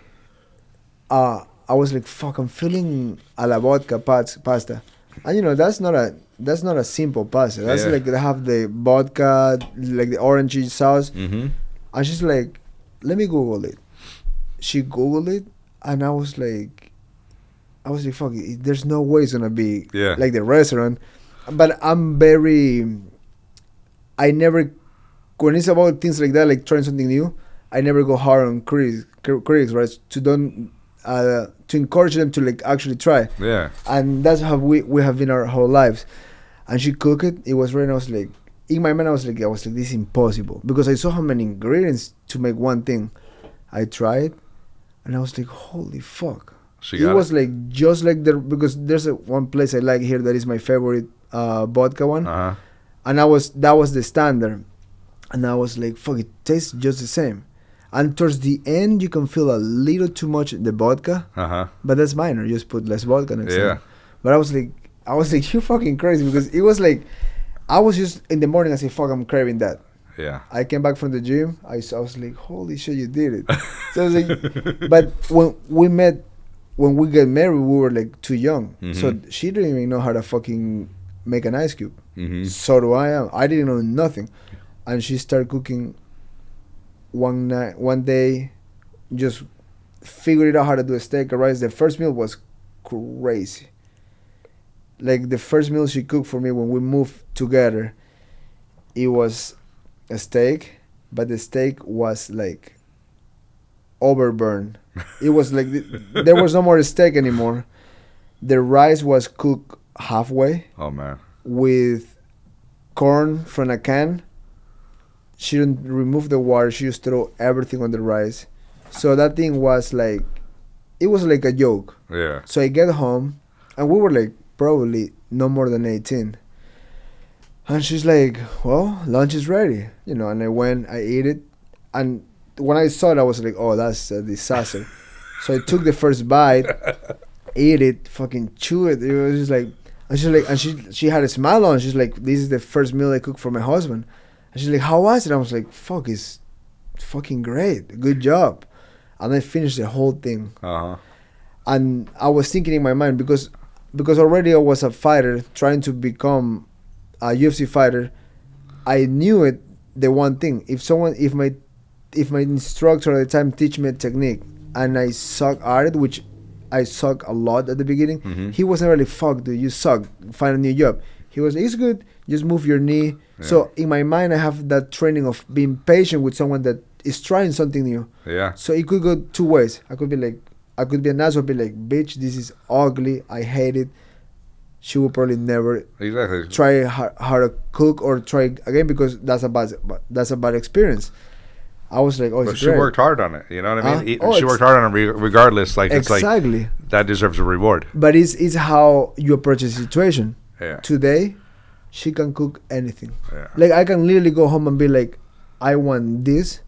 I was like, fuck, I'm feeling a la vodka pasta, and you know that's not a simple pasta. That's like they have the vodka, like the orangey sauce, and she's like, let me Google it. She Googled it, and I was like, fuck, there's no way it's gonna be like the restaurant. But I never. When it's about things like that, like trying something new, I never go hard on critics, right? To encourage them to like actually try. Yeah. And that's how we have been our whole lives. And she cooked it. It was right. And I was like, in my mind, I was like, this is impossible, because I saw how many ingredients to make one thing. I tried, and I was like, holy fuck. It was like just like because there's one place I like here that is my favorite vodka one, and that was the standard. And I was like, fuck, it tastes just the same. And towards the end, you can feel a little too much the vodka. But that's minor. You just put less vodka next time. But I was like, you're fucking crazy, because it was like, I was just in the morning, I said, fuck, I'm craving that. Yeah. I came back from the gym. I was like, holy shit, you did it. So I was like, but when when we get married, we were like too young, Mm-hmm. so she didn't even know how to fucking make an ice cube. Mm-hmm. So do I. I didn't know nothing, and she started cooking one day, just figured it out how to do a steak or rice. The first meal was crazy. Like the first meal she cooked for me when we moved together, it was a steak, but the steak was like overburned. It was like there was no more steak anymore. The rice was cooked halfway Oh man. with corn from a can. She didn't remove the water. She just threw everything on the rice. So that thing was like, it was like a joke. Yeah. So I get home, and we were like probably no more than 18. And she's like, well, lunch is ready. You know, and I went, I ate it. And when I saw it, I was like, oh, that's a disaster. So I took the first bite, ate it, fucking chew it. It was just like, and she's like, and she had a smile on. She's like, this is the first meal I cooked for my husband. And she's like, how was it? I was like, fuck, it's fucking great. Good job. And I finished the whole thing. Uh-huh. And I was thinking in my mind, because already I was a fighter trying to become a UFC fighter. I knew it. The one thing, if my instructor at the time teach me a technique and I suck at it, which I suck a lot at the beginning, Mm-hmm. he wasn't really, fuck dude, you suck, find a new job. He was, it's good, just move your knee. Yeah. So in my mind I have that training of being patient with someone that is trying something new. Yeah. So it could go two ways. I could be an asshole, be like, bitch, this is ugly, I hate it. She will probably never Exactly. try how to cook or try again, because that's a bad experience. I was like, oh, But it's she great. worked hard on it. You know what I mean? Oh, She worked hard on it regardless. Like it's like Exactly. that deserves a reward. But it's how you approach the situation. Yeah. Today, she can cook anything. Yeah. Like I can literally go home and be like, I want this,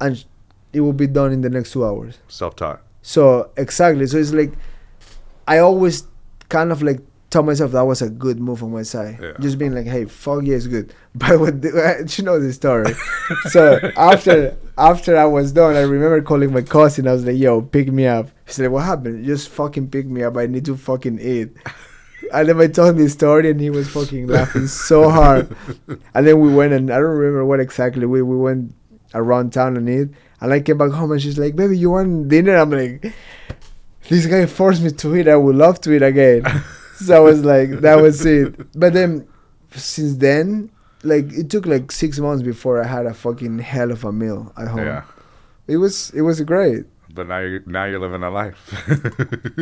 and it will be done in the next 2 hours. Self-taught. So exactly. So it's like I always kind of like tell myself that was a good move on my side. Yeah. Just being like, hey, fuck yeah, it's good. But you know the story. So after I was done, I remember calling my cousin. I was like, yo, pick me up. He said, what happened? Just fucking pick me up. I need to fucking eat. And then I told him the story, and he was fucking laughing so hard. And then we went, and I don't remember what exactly. We went around town and eat. And I came back home, and she's like, baby, you want dinner? I'm like, this guy forced me to eat. I would love to eat again. So I was like, that was it. But then, since then, like, it took like 6 months before I had a fucking hell of a meal at home. Yeah. It was great. But now you're living a life.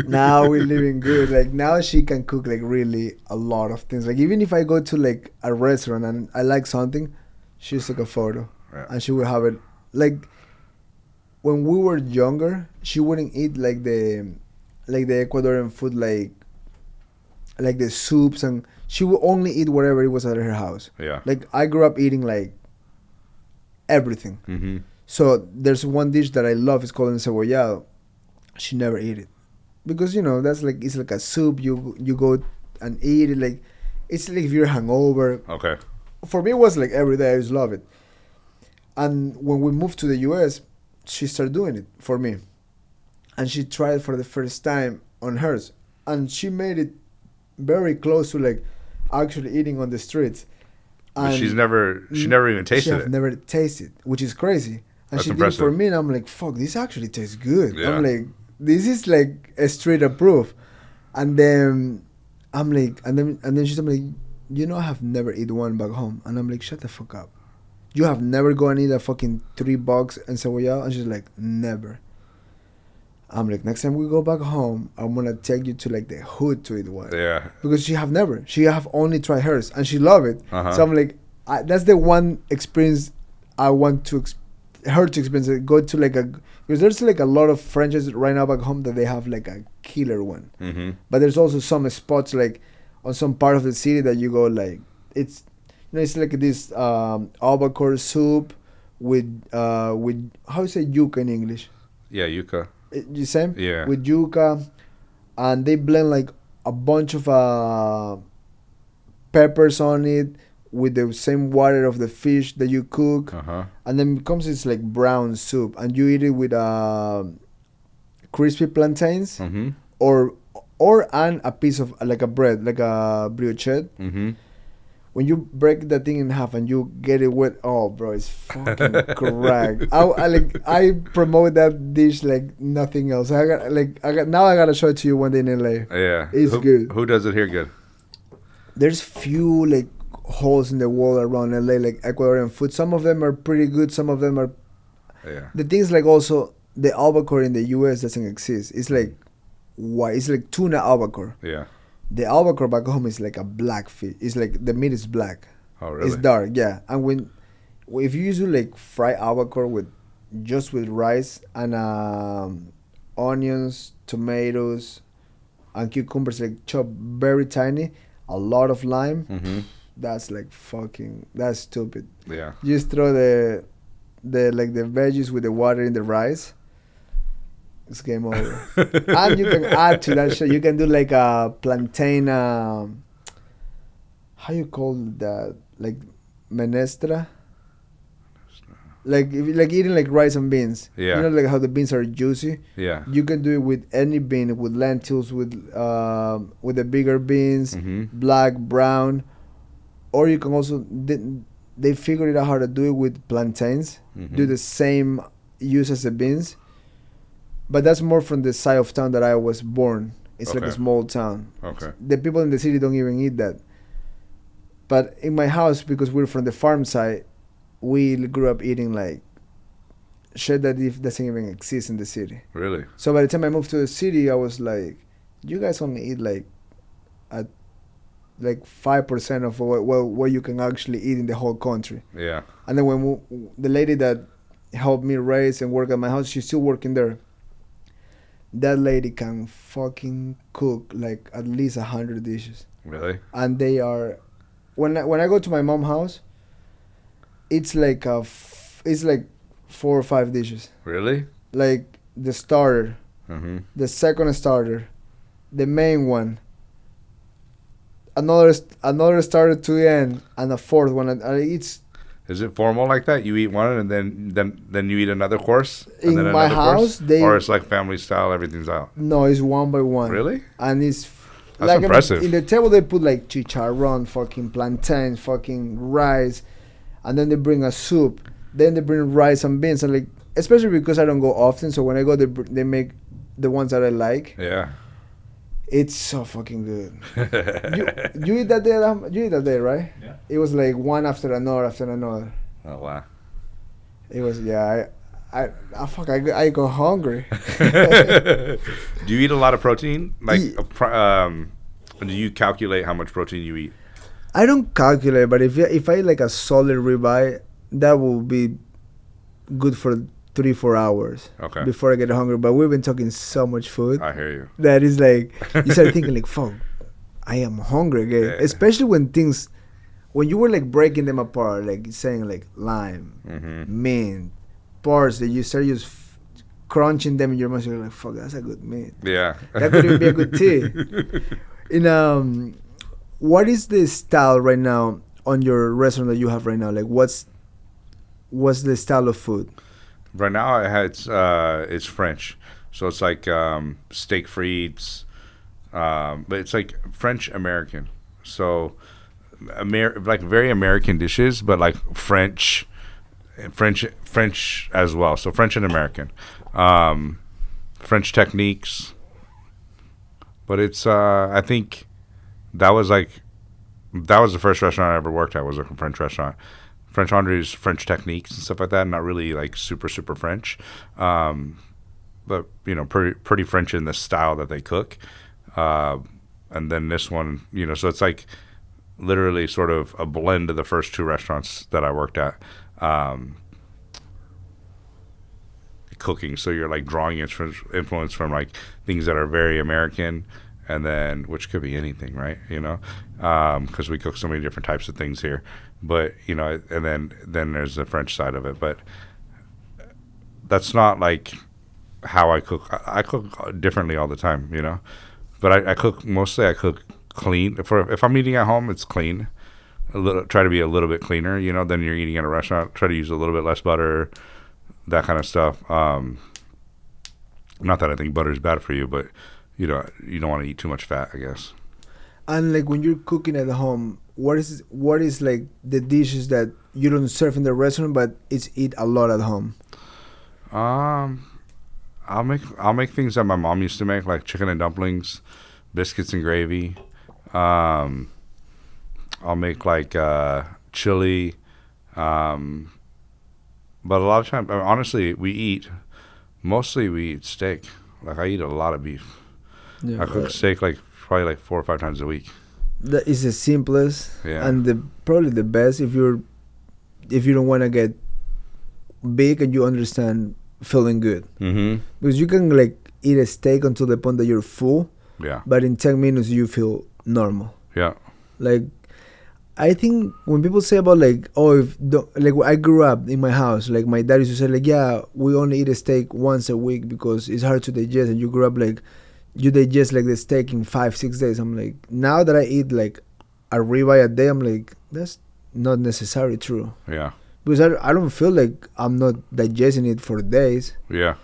Now we're living good. Like, now she can cook like really a lot of things. Like, even if I go to like a restaurant and I like something, she'll take a photo. Yeah. And she will have it. Like, when we were younger, she wouldn't eat like the Ecuadorian food, like the soups, and she would only eat whatever it was at her house. Yeah. Like, I grew up eating like everything. Mm-hmm. So there's one dish that I love. It's called encebollado. She never ate it because, you know, that's like, it's like a soup. You go and eat it. Like, it's like if you're hungover. Okay. For me, it was like every day. I just love it. And when we moved to the US, she started doing it for me, and she tried for the first time on hers, and she made it very close to like actually eating on the streets. But And she never even tasted she have it. never tasted, which is crazy. And That's she impressive. did it for me, and I'm like, fuck, this actually tastes good. Yeah. I'm like, this is like a straight up proof. And then I'm like, and then she's like, you know, I have never eaten one back home. And I'm like, shut the fuck up. You have never gone and eat a fucking $3 encebollado? And she's like, never. I'm like, next time we go back home, I'm gonna take you to like the hood to eat one. Yeah. Because she have never. She have only tried hers, and she love it. Uh-huh. So I'm like, that's the one experience I want her to experience. Go to like because there's like a lot of franchises right now back home that they have like a killer one. Mm-hmm. But there's also some spots like on some part of the city that you go like, it's, you know, it's like this albacore soup with how you say yuca in English? Yeah, yuca. You same? Yeah. With yuca, and they blend like a bunch of peppers on it with the same water of the fish that you cook, Uh-huh. and then it becomes this like brown soup, and you eat it with crispy plantains, Mm-hmm. or and a piece of like a bread, like a brioche. Mm-hmm. When you break that thing in half and you get it wet, oh, bro, it's fucking correct. I promote that dish like nothing else. Now I gotta show it to you one day in LA. Yeah. It's good. Who does it here good? There's few like holes in the wall around LA, like Ecuadorian food. Some of them are pretty good. Some of them are. Yeah. The things like also the albacore in the US doesn't exist. It's like white. It's like tuna albacore. Yeah. The albacore back home is like a black fish. It's like the meat is black. Oh, really? It's dark, yeah. And if you usually like fry albacore with rice and onions, tomatoes, and cucumbers, like chopped very tiny, a lot of lime. Mm-hmm. That's that's stupid. Yeah. You just throw the veggies with the water in the rice. It's game over. And you can add to that shit. You can do like a plantain. How you call that? Like menestra. Like eating like rice and beans. Yeah. You know, like how the beans are juicy. Yeah. You can do it with any bean, with lentils, with the bigger beans, Mm-hmm. black, brown, or you can also they figured out how to do it with plantains. Mm-hmm. Do the same use as the beans. But that's more from the side of town that I was born. It's like a Okay. small town. Okay. The people in the city don't even eat that. But in my house, because we're from the farm side, we grew up eating like shit that doesn't even exist in the city. Really? So by the time I moved to the city, I was like, you guys only eat like 5% of what you can actually eat in the whole country. Yeah. And then when the lady that helped me raise and work at my house, she's still working there. That lady can fucking cook like at least 100 dishes. Really? And they are, when I go to my mom's house, it's like it's like 4 or 5 dishes. Really? Like the starter, Mm-hmm. the second starter, the main one, another starter to the end, and a fourth one. And it's Is it formal like that? You eat one and then you eat another course? And in then my another house. course? Or it's like family style, everything's out? No, it's one by one. Really? And it's That's like impressive. in the table they put like chicharron, fucking plantains, fucking rice, and then they bring a soup. Then they bring rice and beans, and like especially because I don't go often, so when I go, they make the ones that I like. Yeah. It's so fucking good. you eat that day? You eat that day, right? Yeah. It was like one after another. Oh, wow. It was I go hungry. Do you eat a lot of protein? Like, Ye- do you calculate how much protein you eat? I don't calculate, but if I eat like a solid ribeye, that will be good for 3-4 hours. Okay. Before I get hungry. But we've been talking so much food I hear you. that is like you start thinking like, fuck, I am hungry again. Yeah. Especially when you were like breaking them apart, like saying like lime, Mm-hmm. mint, parsley, you start just crunching them in your mouth. You're like, fuck, that's a good meat. Yeah. That could even be a good tea. What is the style right now on your restaurant that you have right now? Like, what's the style of food? Right now, it's French, so it's like steak frites, but it's like French American. So, like very American dishes, but like French as well. So French and American, French techniques. But it's I think that was the first restaurant I ever worked at, was a French restaurant. French laundries, French techniques and stuff like that. Not really like super French, but pretty French in the style that they cook. And then this one, so it's like literally sort of a blend of the first 2 restaurants that I worked at. Cooking, so you're like drawing influence from like things that are very American, and then which could be anything, right? Because we cook so many different types of things here. But and then there's the French side of it. But that's not like how I cook. I cook differently all the time, But I cook clean. If I'm eating at home, it's clean. Try to be a little bit cleaner, than you're eating at a restaurant. Try to use a little bit less butter, that kind of stuff. Not that I think butter is bad for you, but you don't want to eat too much fat, I guess. And like when you're cooking at home, what is like the dishes that you don't serve in the restaurant, but it's eat a lot at home? Um, I'll make things that my mom used to make, like chicken and dumplings, biscuits and gravy. Um, I'll make like chili. Um, but a lot of times, honestly, mostly we eat steak. Like I eat a lot of beef. Yeah, I cook steak like probably like 4 or 5 times a week. that is the simplest Yeah. and the probably the best if you don't want to get big and you understand feeling good, Mm-hmm. because you can like eat a steak until the point that you're full, Yeah. but in 10 minutes you feel normal. Yeah. Like I think when people say about like, oh, if like I grew up in my house, like my dad used to say like, yeah, we only eat a steak once a week because it's hard to digest, and you grew up like you digest like the steak in 5-6 days. I'm like, now that I eat like a ribeye a day, I'm like, that's not necessarily true, Yeah. because I don't feel like I'm not digesting it for days. Yeah.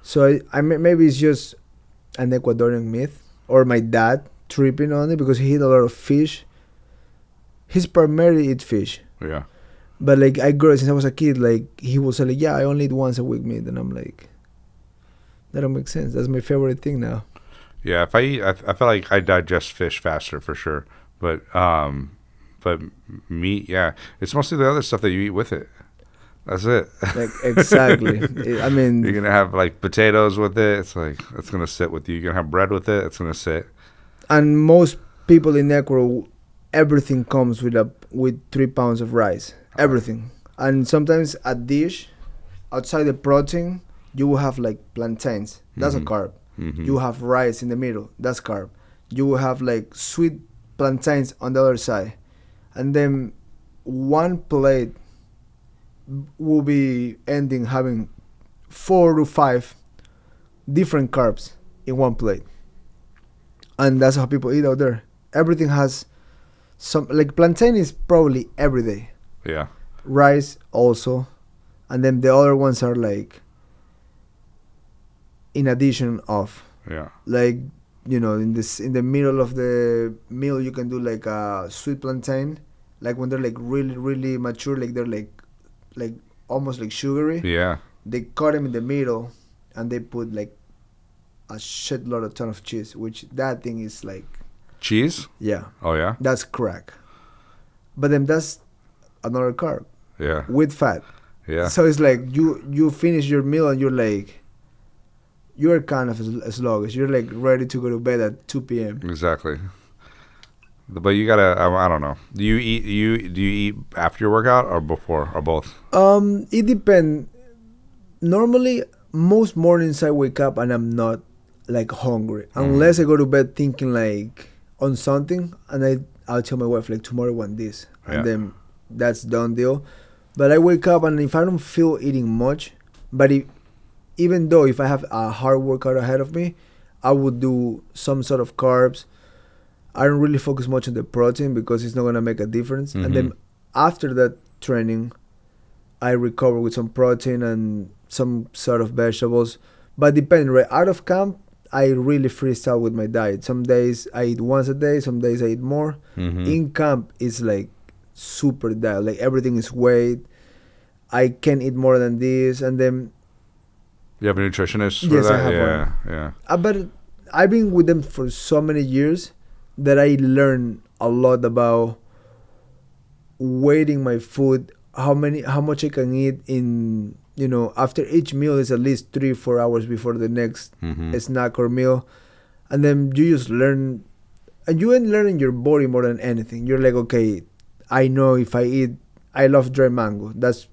So maybe it's just an Ecuadorian myth, or my dad tripping on it because he eat a lot of fish. He's primarily eat fish, Yeah. but like I grew up since I was a kid. Like he will say like, yeah, I only eat once a week meat, and I'm like, that don't make sense. That's my favorite thing now. Yeah. If I eat, I feel like I digest fish faster for sure. But meat, yeah, it's mostly the other stuff that you eat with it. That's it. Like exactly. I mean, You're gonna have like potatoes with it. It's like it's gonna sit with you. You're gonna have bread with it. It's gonna sit. and most people in Ecuador, everything comes with 3 pounds of rice. Everything, and sometimes a dish outside the protein, you will have like plantains. That's a Mhm. carb. Mm-hmm. You have rice in the middle. That's carb. You will have like sweet plantains on the other side, and then one plate will be ending having 4 to 5 different carbs in one plate, and that's how people eat out there. Everything has some, like plantain is probably every day, Yeah. rice also, and then the other ones are like in addition of, Yeah. like, you know, in the middle of the meal you can do like a sweet plantain, like when they're like really really mature, like they're like almost like sugary. Yeah. They cut them in the middle and they put like a shitload of ton of cheese, which that thing is like, Cheese. yeah, Oh yeah. that's crack. But then that's another carb Yeah. with fat. Yeah. So it's like you finish your meal and you're kind of sluggish. You're like ready to go to bed at 2 p.m. Exactly. But you gotta. I don't know. Do you eat after your workout or before or both? It depends. Normally, most mornings I wake up and I'm not like hungry, unless I go to bed thinking like on something, and I'll tell my wife like tomorrow I want this, Yeah. and then that's done deal. But I wake up and if I don't feel eating much, but even though if I have a hard workout ahead of me, I would do some sort of carbs. I don't really focus much on the protein because it's not gonna make a difference. And then after that training, I recover with some protein and some sort of vegetables. But depending, right? Out of camp, I really freestyle with my diet. Some days I eat once a day, some days I eat more. Mm-hmm. In camp, it's like super diet. Like everything is weighed. I can't eat more than this, and then You have a nutritionist for Yes, that? I have yeah. one. Yeah. but I've been with them for so many years that I learned a lot about weighting my food, how much I can eat in, you know, after each meal is at least 3-4 hours before the next Mm-hmm. snack or meal. And then you just learn, and you end learning your body more than anything. You're like, okay, I know if I love dry mango. That's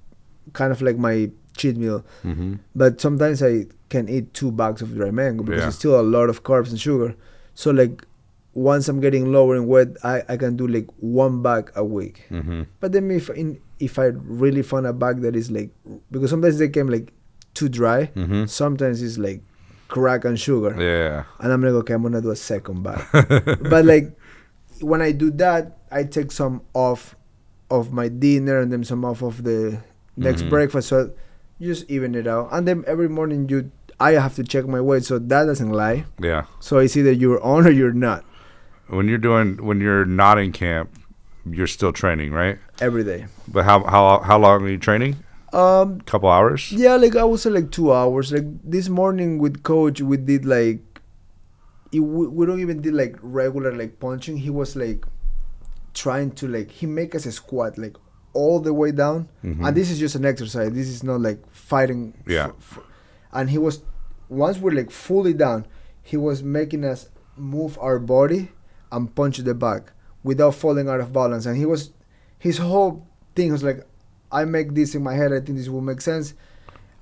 kind of like my cheat meal. Mm-hmm. But sometimes I can eat 2 bags of dry mango because Yeah. it's still a lot of carbs and sugar. So like once I'm getting lower in weight, I can do like 1 bag a week. Mm-hmm. But then if I really find a bag that is like, because sometimes they came like too dry, Mm-hmm. sometimes it's like crack and sugar. Yeah. And I'm like, okay, I'm gonna do a second bag. But like when I do that, I take some off of my dinner and then some off of the next Mhm. breakfast. So you just even it out. And then every morning I have to check my weight, so that doesn't lie. Yeah. So it's either you're on or you're not. When you're not in camp, you're still training, right? Every day. But how long are you training? Couple hours? Yeah, like I would say like 2 hours. Like this morning with coach, we did like we don't even did like regular like punching. He was like trying to like he make us a squat like all the way down, and this is just an exercise. This is not like fighting. Yeah. And he was once we're like fully down, he was making us move our body and punch the back without falling out of balance. And his whole thing was like, I make this in my head. I think this will make sense.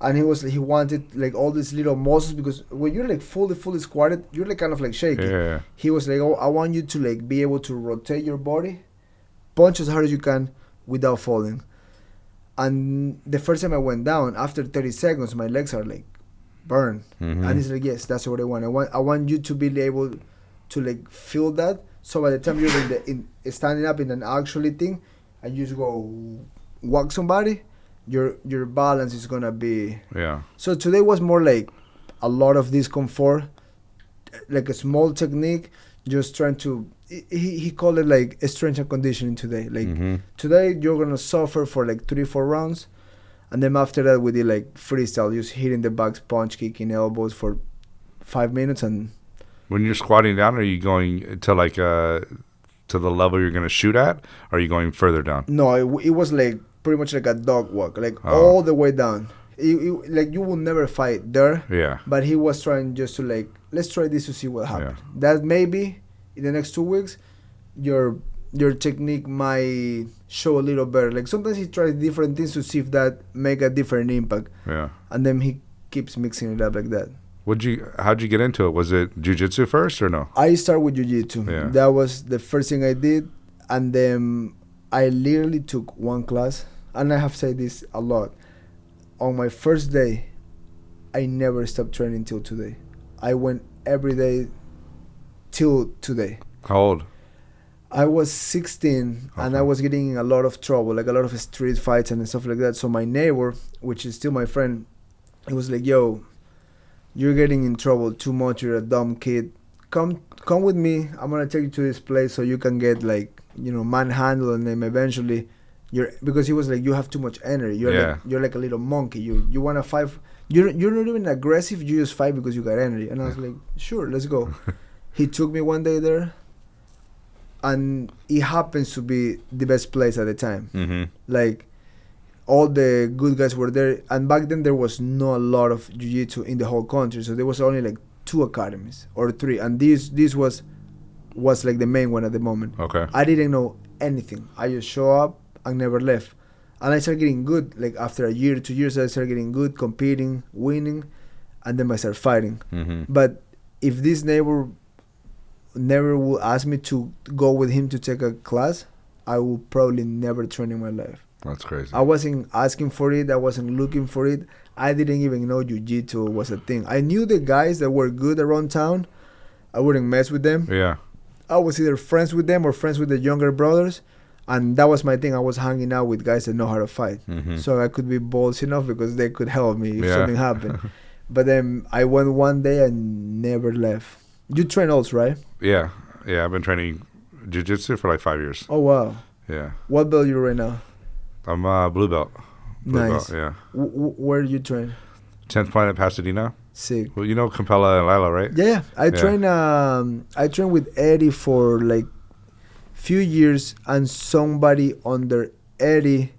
And he wanted like all these little muscles, because when you're like fully squatted, you're like kind of like shaky. Yeah. He was like, oh, I want you to like be able to rotate your body, punch as hard as you can without falling. And the first time I went down, after 30 seconds, my legs are like burned. And he's like, yes, that's what I want. I want you to be able to like feel that. So by the time you're in standing up in an actually thing, and you just go walk somebody, your balance is gonna be. Yeah. So today was more like a lot of discomfort, like a small technique, just trying to. He called it like a strength and conditioning today. Like today you're gonna suffer for like 3-4 rounds, and then after that we did like freestyle, just hitting the backs, punch, kicking elbows for 5 minutes. And when you're squatting down, are you going to like to the level you're gonna shoot at, or are you going further down? No, it was like pretty much like a dog walk, like all the way down. Like you will never fight there. Yeah. But he was trying just to like, let's try this to see what happens. Yeah. That maybe in the next 2 weeks, your technique might show a little better. Like sometimes he tries different things to see if that make a different impact. Yeah. And then he keeps mixing it up like that. How'd you get into it? Was it jiu-jitsu first or no? I started with jiu-jitsu. Yeah. That was the first thing I did. And then I literally took one class. And I have said this a lot. On my first day, I never stopped training till today. I went every day till today. How old? I was 16, and I was getting in a lot of trouble, like a lot of street fights and stuff like that. So my neighbor, which is still my friend, he was like, yo, you're getting in trouble too much. You're a dumb kid. Come with me. I'm going to take you to this place so you can get like, manhandled, and then eventually because he was like, you have too much energy. You're like a little monkey. You want to fight. You're not even aggressive. You just fight because you got energy. And I was like, sure, let's go. He took me one day there, and it happens to be the best place at the time. Like all the good guys were there, and back then there was not a lot of jiu-jitsu in the whole country, so there was only like 2 academies or 3, and this was like the main one at the moment. Okay. I didn't know anything. I just show up and never left. And I started getting good. Like after a year, 2 years, I started getting good, competing, winning, and then I started fighting. But if this neighbor never would ask me to go with him to take a class, I would probably never train in my life. That's crazy. I wasn't asking for it. I wasn't looking for it. I didn't even know jiu-jitsu was a thing. I knew the guys that were good around town. I wouldn't mess with them. Yeah. I was either friends with them or friends with the younger brothers. And that was my thing. I was hanging out with guys that know how to fight. So I could be bold enough because they could help me if something happened. But then I went one day and never left. You train also, right? Yeah. I've been training jiu-jitsu for like 5 years. Oh, wow. Yeah. What belt are you right now? I'm blue belt. Nice. Belt, yeah. Where do you train? 10th Planet Pasadena. Sick. Well, you know Capella and Lila, right? Yeah. I train with Eddie for like few years, and somebody under Eddie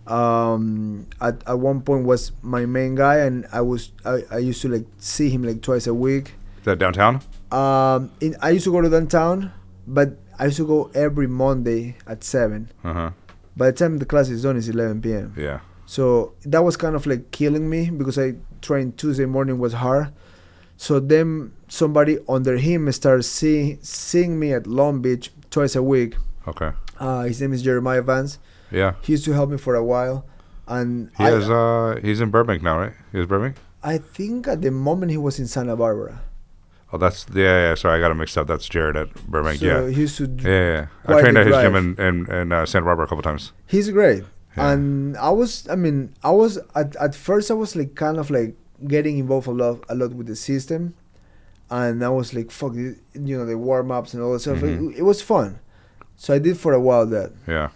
at one point was my main guy, and I used to like see him like twice a week. Is that downtown? I used to go to downtown, but I used to go every Monday at 7. By the time the class is done, it's 11 p.m. Yeah. So that was kind of like killing me because I trained Tuesday morning was hard. So then somebody under him started seeing me at Long Beach twice a week. Okay. His name is Jeremiah Vance. Yeah. He used to help me for a while, and he's in Burbank now, right? He's Burbank. I think at the moment he was in Santa Barbara. Oh, that's yeah. Sorry, I got it mixed up. That's Jared at Burbank. So he used to. Yeah. I trained at his gym in Santa Barbara a couple times. He's great. Yeah. And I was at first I was like kind of like getting involved a lot with the system, and I was like, fuck, the warm ups and all that stuff. It was fun, so I did for a while that. Yeah.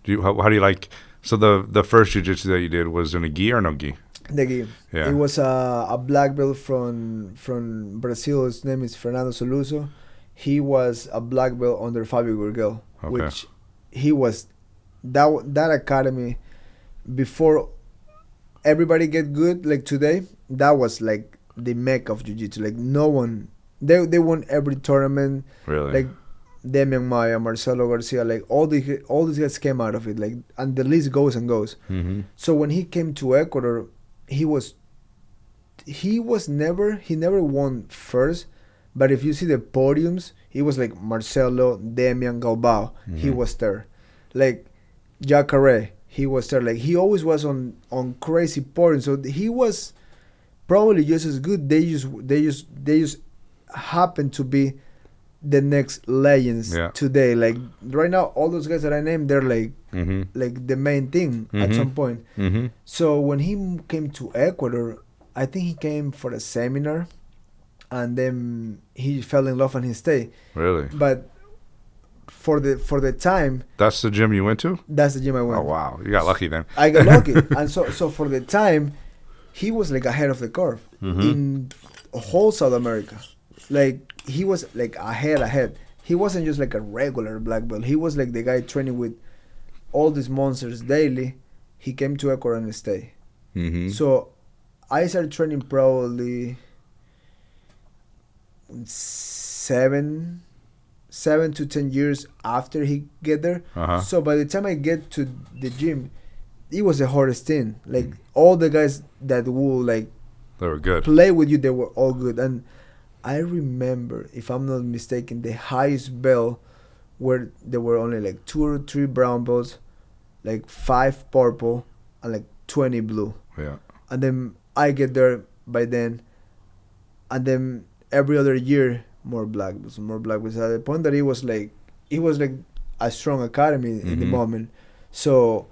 How do you like? So the first jiu-jitsu that you did was in a gi or no gi? The gi. Yeah. It was a black belt from Brazil. His name is Fernando Soluso. He was a black belt under Fabio Gurgel, which he was that academy before everybody get good like today. That was like the mecca of jiu-jitsu. Like no one, they won every tournament. Really? Like Demian Maia, Marcelo Garcia, like all these guys came out of it. Like, and the list goes and goes. Mm-hmm. So when he came to Ecuador, he never won first, but if you see the podiums, he was like Marcelo, Demian, Galbao. Mm-hmm. He was there, like Jacare. He was there. Like he always was on crazy podiums. So he was probably just as good. They just happened to be the next legends today. Like right now, all those guys that I named, they're like like the main thing at some point. Mm-hmm. So when he came to Ecuador, I think he came for a seminar, and then he fell in love and he stayed. Really? But for the time, that's the gym you went to? That's the gym I went. Oh wow, you got lucky then. I got lucky, and so for the time, he was like ahead of the curve in whole South America. Like he was like ahead. He wasn't just like a regular black belt. He was like the guy training with all these monsters daily. He came to Ecuador and stayed. Mm-hmm. So I started training probably 7 to 10 years after he get there. So by the time I get to the gym, it was the hardest thing. Like all the guys that would like they were good play with you, they were all good. And I remember, if I'm not mistaken, the highest belt where there were only like 2 or 3 brown belts, like 5 purple, and like 20 blue. Yeah. And then I get there by then, and then every other year more black belts. At the point that it was like a strong academy in the moment. So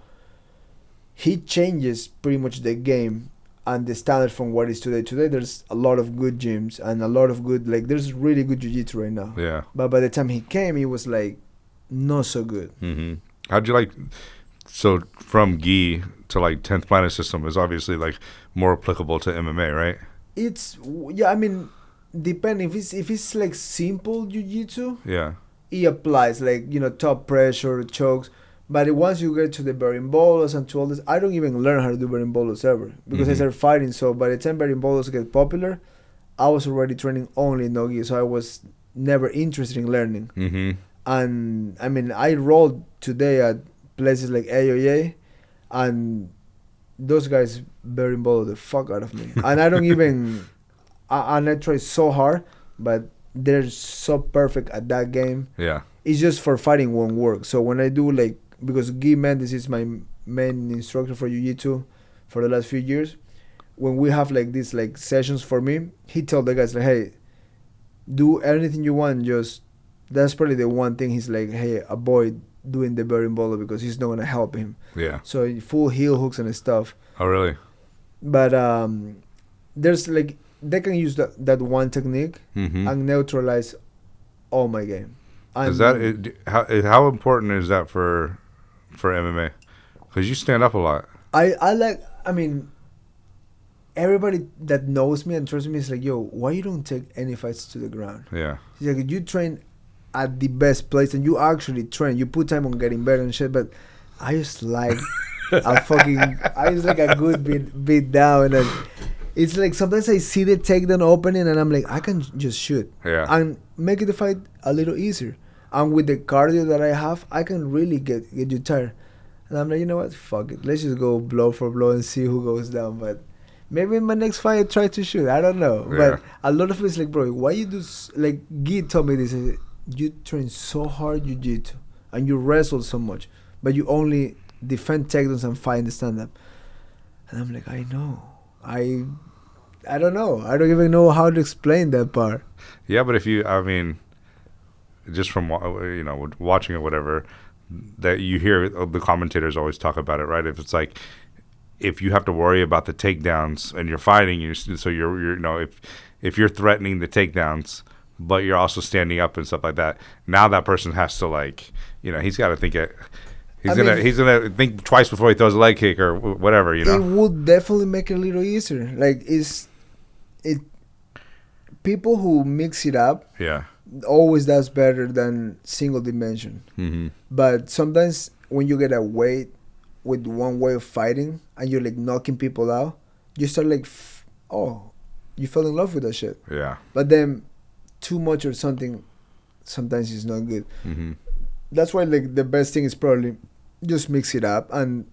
he changes pretty much the game and the standard from what is today. Today there's a lot of good gyms and a lot of good, like there's really good jiu-jitsu right now. Yeah. But by the time he came, he was like not so good. Mm-hmm. How'd you like? So from gi to like 10th Planet System is obviously like more applicable to MMA, right? It's I mean, depending if it's like simple jiu-jitsu, it applies, like top pressure, chokes. But once you get to the berimbolos and to all this, I don't even learn how to do berimbolos ever because I started fighting. So by the time berimbolos get popular, I was already training only no-gi, so I was never interested in learning. Mm-hmm. And I mean, I rolled today at places like AOA, and those guys berimbolo the fuck out of me. And I don't even, and I try so hard, but they're so perfect at that game. Yeah. It's just for fighting won't work. So when I do like, because Guy Mendes is my main instructor for Jiu-Jitsu for the last few years, when we have like these like sessions for me, he told the guys like, hey, do anything you want, just, that's probably the one thing he's like, hey, avoid doing the berimbolo because he's not going to help him. Yeah. So full heel hooks and stuff. Oh, really? But there's like, they can use that one technique and neutralize all my game. And is that how important is that for MMA? Because you stand up a lot. I mean, everybody that knows me and trusts me is like, yo, why you don't take any fights to the ground? Yeah. He's like, you train at the best place and you actually train. You put time on getting better and shit, but I just like I just like a good beat down, and it's like sometimes I see the takedown opening and I'm like, I can just shoot. Yeah. And make the fight a little easier. And with the cardio that I have, I can really get you tired. And I'm like, you know what? Fuck it. Let's just go blow for blow and see who goes down. But maybe in my next fight, I try to shoot. I don't know. Yeah. But a lot of it's like, bro, why you do... Like, Guy told me this. You train so hard jiu-jitsu and you wrestle so much, but you only defend takedowns and fight in the stand-up. And I'm like, I know. I don't know. I don't even know how to explain that part. Yeah, but if you... I mean... just from watching it, whatever, that you hear the commentators always talk about it, right? If it's like if you have to worry about the takedowns and you're fighting, so you're if you're threatening the takedowns, but you're also standing up and stuff like that. Now that person has to he's got to think it. He's gonna think twice before he throws a leg kick or whatever. It would definitely make it a little easier. Like people who mix it up. Yeah. Always does better than single dimension. Mm-hmm. But sometimes when you get a weight with one way of fighting and you're like knocking people out, you start like, you fell in love with that shit. Yeah. But then too much or something sometimes is not good. Mm-hmm. That's why like the best thing is probably just mix it up and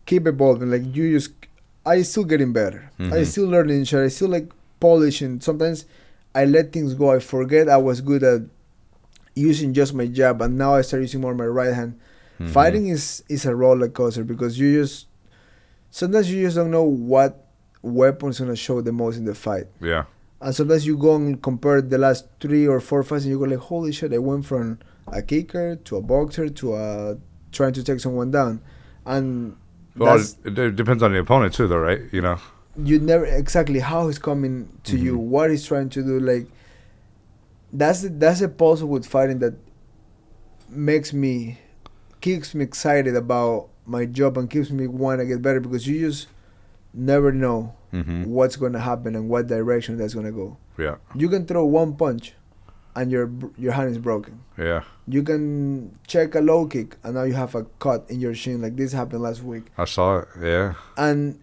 keep evolving. Like I still getting better. Mm-hmm. I still learning shit. I still like polishing. Sometimes I let things go. I forget I was good at using just my jab, and now I start using more my right hand. Mm-hmm. Fighting is a roller coaster because sometimes you just don't know what weapon's gonna show the most in the fight. Yeah. And sometimes you go and compare the last 3 or 4 fights, and you go like, holy shit! I went from a kicker to a boxer to trying to take someone down, and it depends on the opponent too, though, right? You never exactly how he's coming to Mm-hmm. you, what he's trying to do. Like that's a puzzle with fighting that keeps me excited about my job and keeps me want to get better, because you just never know Mm-hmm. what's going to happen and what direction that's going to go. Yeah. You can throw one punch and your hand is broken. Yeah. You can check a low kick and now you have a cut in your shin, like this happened last week. I saw it. Yeah. And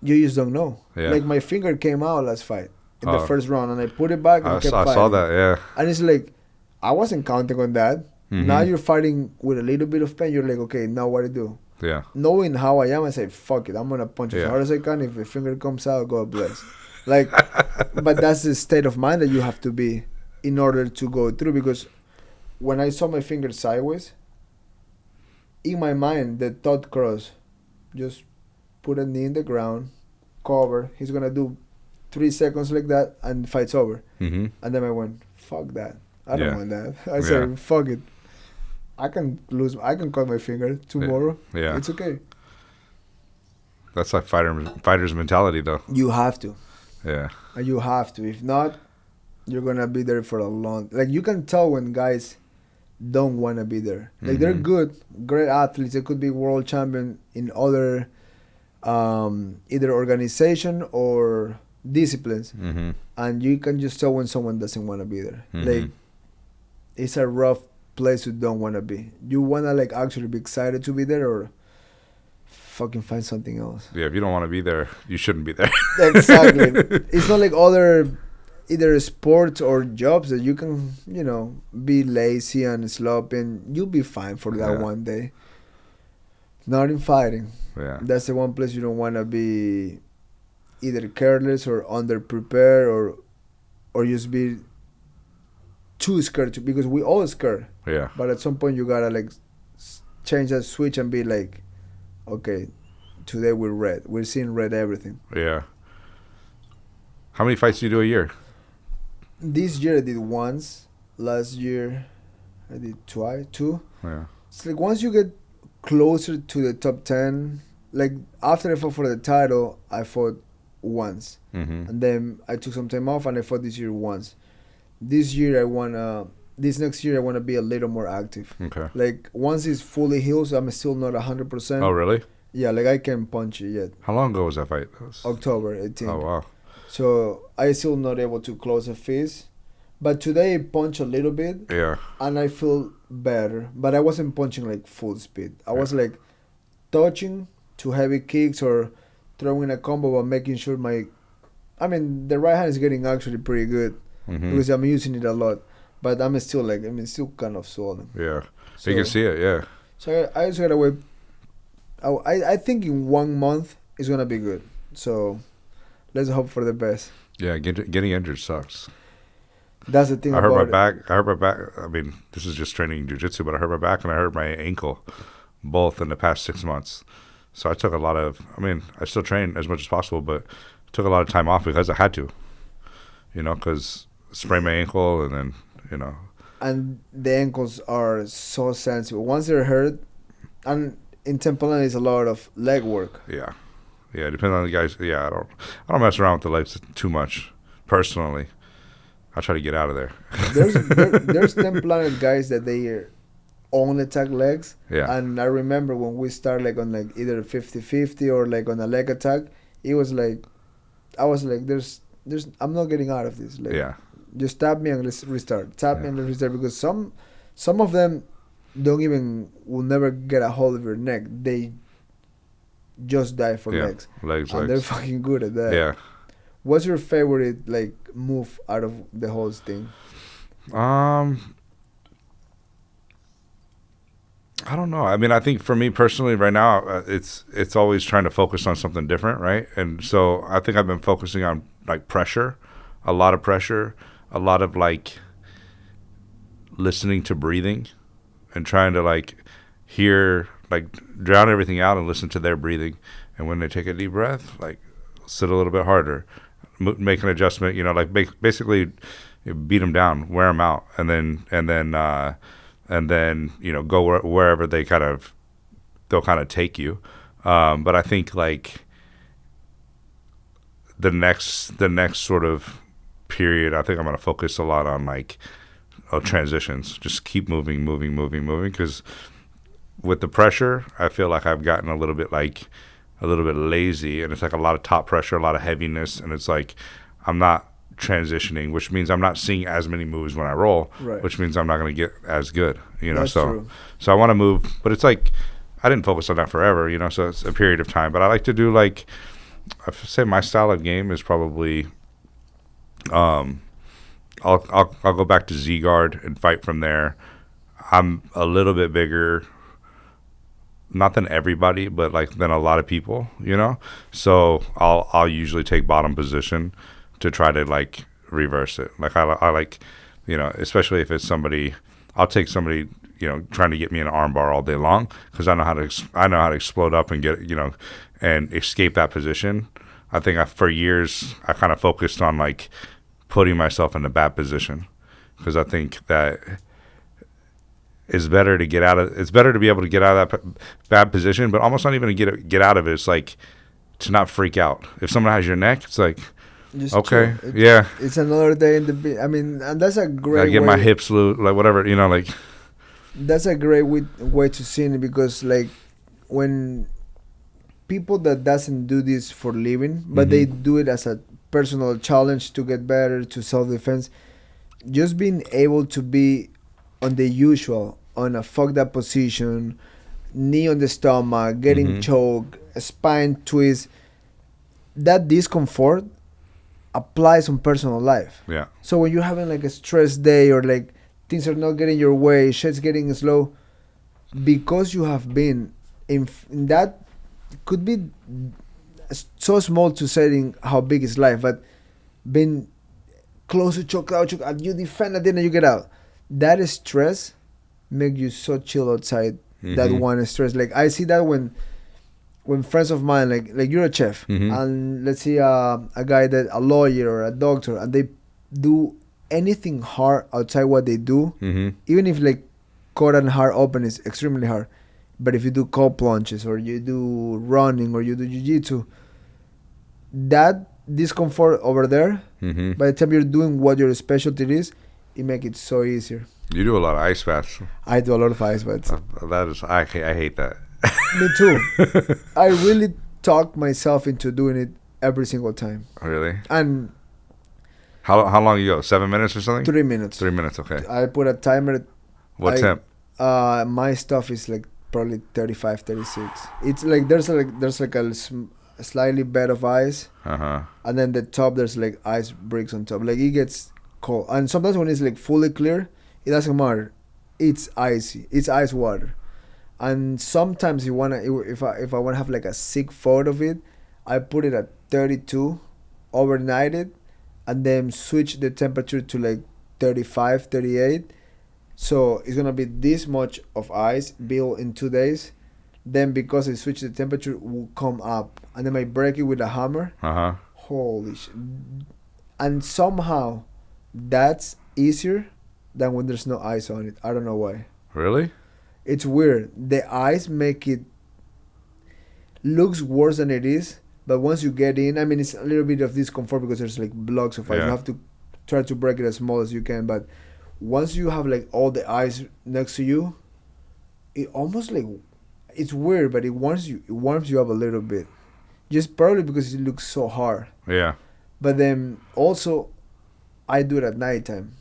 you just don't know. Yeah. Like my finger came out last fight in the first round, and I put it back and kept fighting. I saw that. Yeah. And it's like, I wasn't counting on that. Mm-hmm. Now you're fighting with a little bit of pain. You're like, okay, now what to do? Yeah. Knowing how I am, I say, fuck it. I'm going to punch as hard as I can. If the finger comes out, God bless. Like, but that's the state of mind that you have to be in order to go through. Because when I saw my finger sideways, in my mind, the thought crossed, just put a knee in the ground, cover. He's going to do 3 seconds like that, and fight's over. Mm-hmm. And then I went, fuck that. I don't want that. I said, fuck it. I can cut my finger tomorrow. Yeah. It's okay. That's like fighter's mentality, though. You have to. Yeah. You have to. If not, you're going to be there for a long... Like, you can tell when guys don't want to be there. Like, they're good, great athletes. They could be world champion in other either organization or disciplines. Mm-hmm. And you can just tell when someone doesn't want to be there. Mm-hmm. Like, it's a rough place you don't want to be. You want to like actually be excited to be there, or fucking find something else. Yeah, if you don't want to be there, you shouldn't be there. Exactly. It's not like other either sports or jobs that you can, be lazy and sloppy and you'll be fine for that one day. Not in fighting. Yeah. That's the one place you don't want to be either careless or underprepared or just be too scared to, because we all scared. Yeah. But at some point you gotta like change that switch and be like, okay, today we're red. We're seeing red everything. Yeah. How many fights do you do a year? This year I did once. Last year I did two. Yeah. It's like once you get closer to the top 10, like after I fought for the title, I fought once. Mm-hmm. And then I took some time off and I fought this year once. This year this next year I want to be a little more active. Okay. Like once it's fully healed, so I'm still not 100%. Oh, really? Yeah, like I can't punch it yet. How long ago was that fight? October 18th. Oh, wow. So I still not able to close a fist. But today I punch a little bit. Yeah. And I feel better. But I wasn't punching like full speed. I was like touching to heavy kicks or throwing a combo, but making sure the right hand is getting actually pretty good. Mm-hmm. Because I'm using it a lot. But I'm still still kind of swollen. Yeah. So you can see it, yeah. So I just gotta wait. I think in 1 month it's gonna be good. So let's hope for the best. Yeah, getting injured sucks. That's the thing. I hurt my back. I hurt my back. I mean, this is just training jiu-jitsu, but I hurt my back and I hurt my ankle, both in the past 6 months. So I took a lot of. I still train as much as possible, but took a lot of time off because I had to. Because sprained my ankle and then. And the ankles are so sensitive. Once they're hurt, and in Temple there's a lot of leg work. Yeah. Yeah, depending on the guys. Yeah, I don't mess around with the legs too much. Personally, I try to get out of there. There's them planet guys that they only attack legs. Yeah. And I remember when we started like on like either 50-50 or like on a leg attack, it was like I was like, there's I'm not getting out of this. Like, Yeah. just tap me and let's restart. Tap me and let's restart, because some of them will never get a hold of your neck. They just die for legs. Legs. They're fucking good at that. Yeah. What's your favorite like move out of the whole thing? I don't know. I mean, I think for me personally, right now, it's always trying to focus on something different, right? And so I think I've been focusing on like pressure, a lot of pressure, a lot of like listening to breathing, and trying to like hear, like drown everything out and listen to their breathing. And when they take a deep breath, like sit a little bit harder, make an adjustment. You know, like basically beat them down, wear them out, and then you know, go wherever they'll kind of take you. But I think like the next sort of period, I think I'm going to focus a lot on like transitions. Just keep moving, because with the pressure, I feel like I've gotten a little bit lazy, and it's like a lot of top pressure, a lot of heaviness, and it's like I'm not transitioning, which means I'm not seeing as many moves when I roll, right, which means I'm not going to get as good, you know. That's true. So I want to move, but it's like I didn't focus on that forever, you know, so it's a period of time. But I like to do like, I say my style of game is probably I'll go back to Z guard and fight from there. I'm a little bit bigger, not than everybody, but like than a lot of people, you know. So I'll usually take bottom position to try to like reverse it. Like I like, you know, especially if it's somebody, I'll take somebody, you know, trying to get me an arm bar all day long, because I know how to explode up and get, you know, and escape that position. I think for years I kind of focused on like putting myself in a bad position, because I think that it's better to get out of. It's better to be able to get out of that bad position, but almost not even to get out of it. It's like to not freak out. If someone has your neck, it's like, just okay, yeah, it's another day in the. I mean, and that's a great. I get my hips loose, like whatever, you know, like. That's a great way to see it, because like when people that doesn't do this for living, but they do it as a personal challenge to get better, to self-defense, just being able to be on the usual, on a fucked up position, knee on the stomach, getting choked, a spine twist, that discomfort applies on personal life. Yeah. So when you're having like a stress day, or like things are not getting your way, shit's getting slow, because you have been in that, could be so small to saying how big is life, but been close to choke out, and you defend it, then you get out. That stress make you so chill outside. That one stress, like I see that when friends of mine, like you're a chef, and let's see a guy that a lawyer or a doctor, and they do anything hard outside what they do, even if like cut and hard open is extremely hard, but if you do cold plunges, or you do running, or you do jiu-jitsu, that discomfort over there, by the time you're doing what your specialty is, it make it so easier. You do a lot of ice baths. I do a lot of ice baths. I hate that. Me too. I really talk myself into doing it every single time. Really? And how long you go? 7 minutes or something? 3 minutes. 3 minutes, okay. I put a timer. What temp? My stuff is like probably 35, 36. It's like there's like a slightly bed of ice, and then the top there's like ice bricks on top. Like it gets cold, and sometimes when it's like fully clear, it doesn't matter. It's icy. It's ice water. And sometimes if I wanna have like a sick photo of it, I put it at 32, overnight it, and then switch the temperature to like 35, 38. So it's gonna be this much of ice built in 2 days. Then because I switch the temperature, will come up, and then I break it with a hammer. Holy shit! And somehow, that's easier than when there's no ice on it. I don't know why. Really? It's weird. The ice make it looks worse than it is, But once you get in, I mean, it's a little bit of discomfort because there's like blocks of ice. Yeah. You have to try to break it as small as you can. But once you have like all the ice next to you, it almost like, it's weird, but it warms you up a little bit. Just probably because it looks so hard. Yeah. But then also, I do it at nighttime,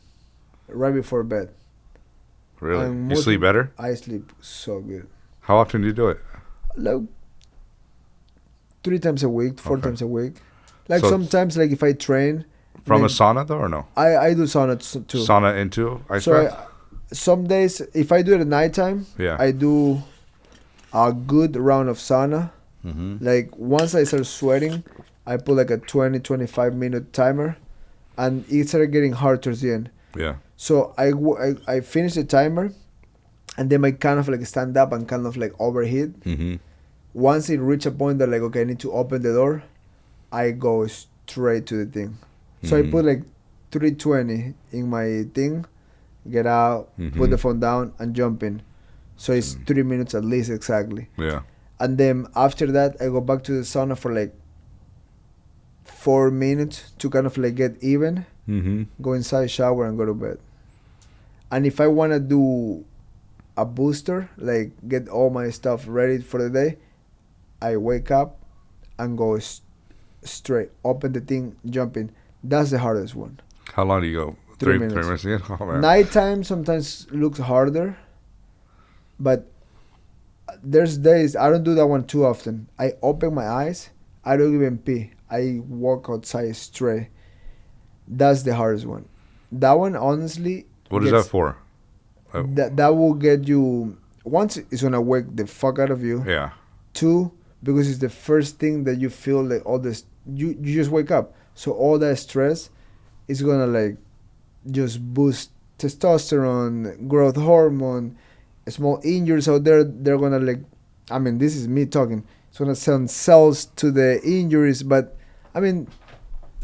right before bed. Really? And You sleep better? I sleep so good. How often do you do it? Like 3 times a week, 4 Okay. times a week. Like So- sometimes, like if I train, From a then sauna though, or no? I do sauna too. Sauna into ice So bath? some days, if I do it at nighttime, Yeah. I do a good round of sauna. Mm-hmm. Like once I start sweating, I put like a 20-25 minute timer, and it started getting hard towards the end. Yeah. So I finish the timer, and then I kind of like stand up and kind of like overheat. Mm-hmm. Once it reach a point that like, okay, I need to open the door, I go straight to the thing. So I Mhm. put like 320 in my thing, get out, put Mhm. the phone down, and jump in. So it's 3 minutes at least exactly. Yeah. And then after that, I go back to the sauna for like 4 minutes to kind of like get even, Mm-hmm. go inside, shower, and go to bed. And if I want to do a booster, like get all my stuff ready for the day, I wake up and go straight, open the thing, jump in. That's the hardest one. How long do you go? 3 3 minutes. minutes again? Oh, man. Nighttime sometimes looks harder, but there's days I don't do that one too often. I open my eyes, I don't even pee. I walk outside straight. That's the hardest one. That one, honestly, What is gets- that for? Oh, that will get you. Once, it's gonna wake the fuck out of you. yeah. 2, because it's the first thing that you feel like all this. You just wake up, so all that stress is gonna like just boost testosterone, growth hormone, small injuries out there. They're gonna like, I mean, this is me talking. It's gonna send cells to the injuries, but I mean,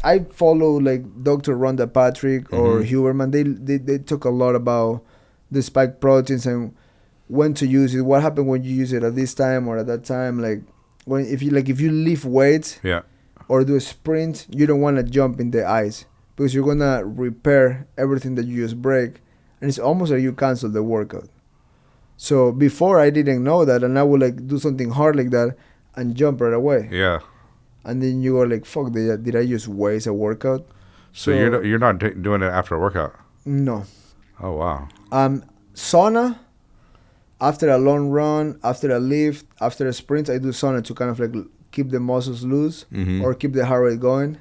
I follow like Dr. Rhonda Patrick or Mhm. Huberman. They talk a lot about the spike proteins and when to use it. What happened when you use it at this time or at that time? Like if you lift weights Yeah. or do a sprint, you don't want to jump in the ice because you're gonna repair everything that you just break, and it's almost like you cancel the workout. So before I didn't know that, and I would like do something hard like that and jump right away. Yeah. And then you go like, fuck, did I just waste a workout? So you're not doing it after a workout? No. Oh, wow. Sauna, after a long run, after a lift, after a sprint, I do sauna to kind of like keep the muscles loose Mhm. or keep the heart rate going.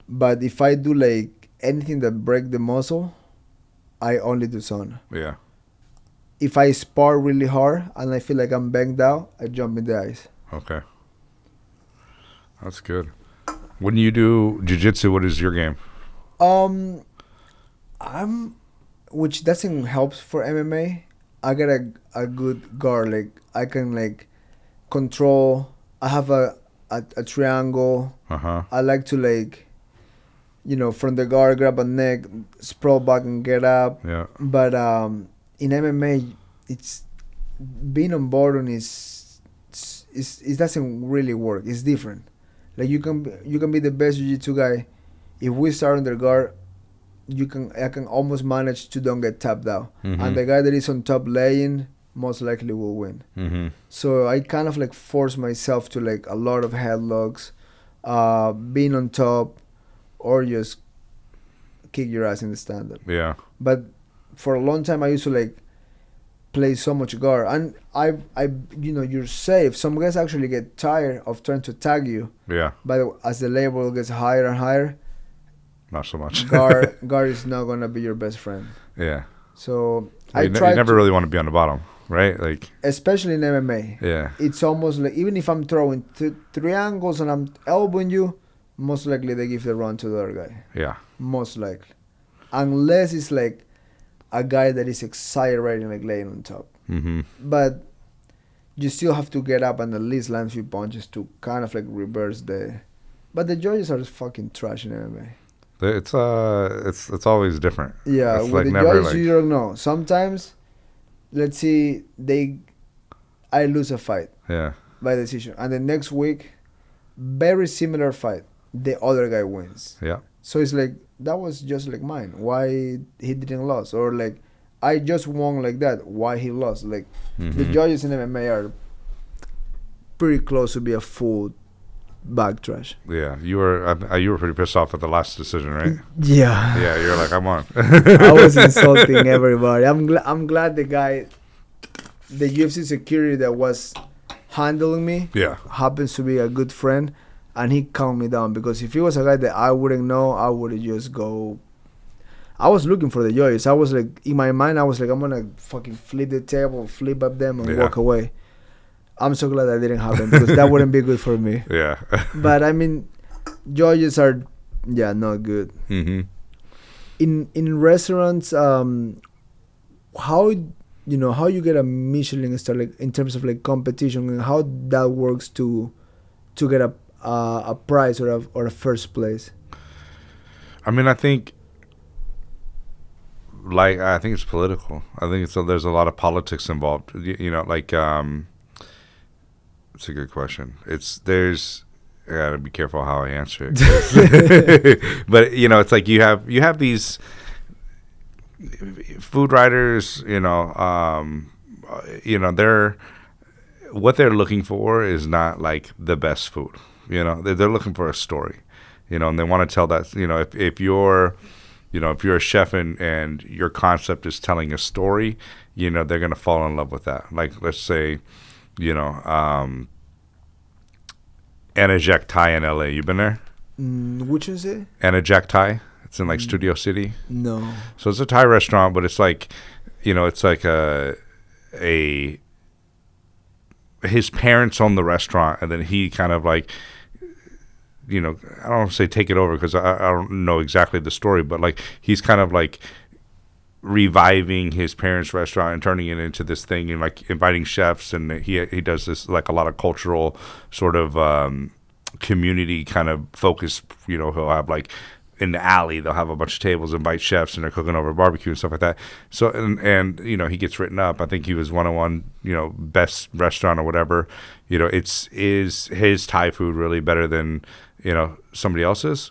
But if I do like anything that break the muscle, I only do sauna. Yeah. If I spar really hard and I feel like I'm banged out, I jump in the ice. Okay. That's good. When you do jiu-jitsu, what is your game? Which doesn't help for MMA. I got a good guard. Like I can like control. I have a triangle. Uh-huh. I like to like, from the guard, grab a neck, sprawl back and get up. Yeah. But in MMA, it's being on board on it doesn't really work. It's different. Like you can be the best jiu-jitsu guy. If we start on the guard, I can almost manage to don't get tapped out. Mhm. And the guy that is on top laying most likely will win. Mm-hmm. So I kind of like force myself to like a lot of headlocks, being on top, or just kick your ass in the stand-up. Yeah. But for a long time, I used to like play so much guard, and you're safe. Some guys actually get tired of trying to tag you, Yeah. but as the level gets higher and higher, Not so much. guard is not gonna be your best friend. Yeah. So You never really want to be on the bottom, right? Like, especially in MMA, yeah. it's almost like even if I'm throwing triangles and I'm elbowing you, most likely they give the run to the other guy. Yeah. Most likely, unless it's like a guy that is excited riding like laying on top. Mm-hmm. But you still have to get up and at least land a few punches to kind of like reverse the. But the judges are just fucking trash in MMA. It's always different. Yeah, it's with the never judges you don't know. Sometimes, let's see, I lose a fight yeah. by decision, and the next week, very similar fight. The other guy wins. Yeah. So it's like that was just like mine. Why he didn't lose, or like I just won like that. Why he lost? Like the judges in MMA are pretty close to be a full bag trash. Yeah, you were pretty pissed off at the last decision, right? Yeah. Yeah, you're like, I'm on. I was insulting everybody. I'm glad the guy, the UFC security that was handling me, happens to be a good friend, and he calmed me down, because if he was a guy that I wouldn't know, I would just go. I was looking for the judges. I was like, in my mind, I was like, I'm gonna fucking flip the table, flip up them, and walk away. I'm so glad that didn't happen, because that wouldn't be good for me. Yeah. But I mean, judges are, not good. Mm-hmm. In restaurants, how you get a Michelin star, like in terms of like competition, and how that works to get a prize or a first place. I mean, I think it's political. I think there's a lot of politics involved. It's a good question. I gotta be careful how I answer it. But it's like you have these food writers. They're what they're looking for is not like the best food. They're looking for a story. And they want to tell that. If you're a chef and your concept is telling a story, they're gonna fall in love with that. Like, let's say, Anajek Thai in LA. You been there? Which is it? Anajek Thai. It's in like Studio City. No. So it's a Thai restaurant, but it's like, it's like his parents own the restaurant, and then he kind of like, I don't want to say take it over, because I don't know exactly the story, but like he's kind of like reviving his parents' restaurant and turning it into this thing, and like inviting chefs, and he does this like a lot of cultural sort of community kind of focus. He'll have like in the alley, they'll have a bunch of tables, invite chefs, and they're cooking over barbecue and stuff like that. So and he gets written up. I think he was 101, best restaurant or whatever. Is his Thai food really better than somebody else's?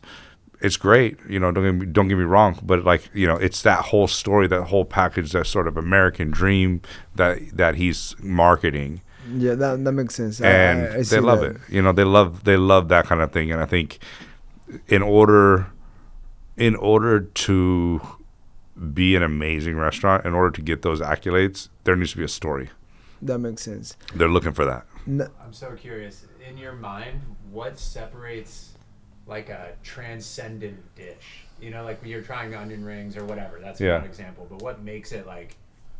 It's great, don't get me wrong, but like, it's that whole story, that whole package, that sort of American dream that he's marketing. Yeah, that makes sense. And I see they love that. it. They love that kind of thing. And I think in order to be an amazing restaurant, in order to get those accolades, there needs to be a story. That makes sense. They're looking for that. I'm so curious. In your mind, what separates like a transcendent dish? Like when you're trying onion rings or whatever. That's one example. But what makes it like,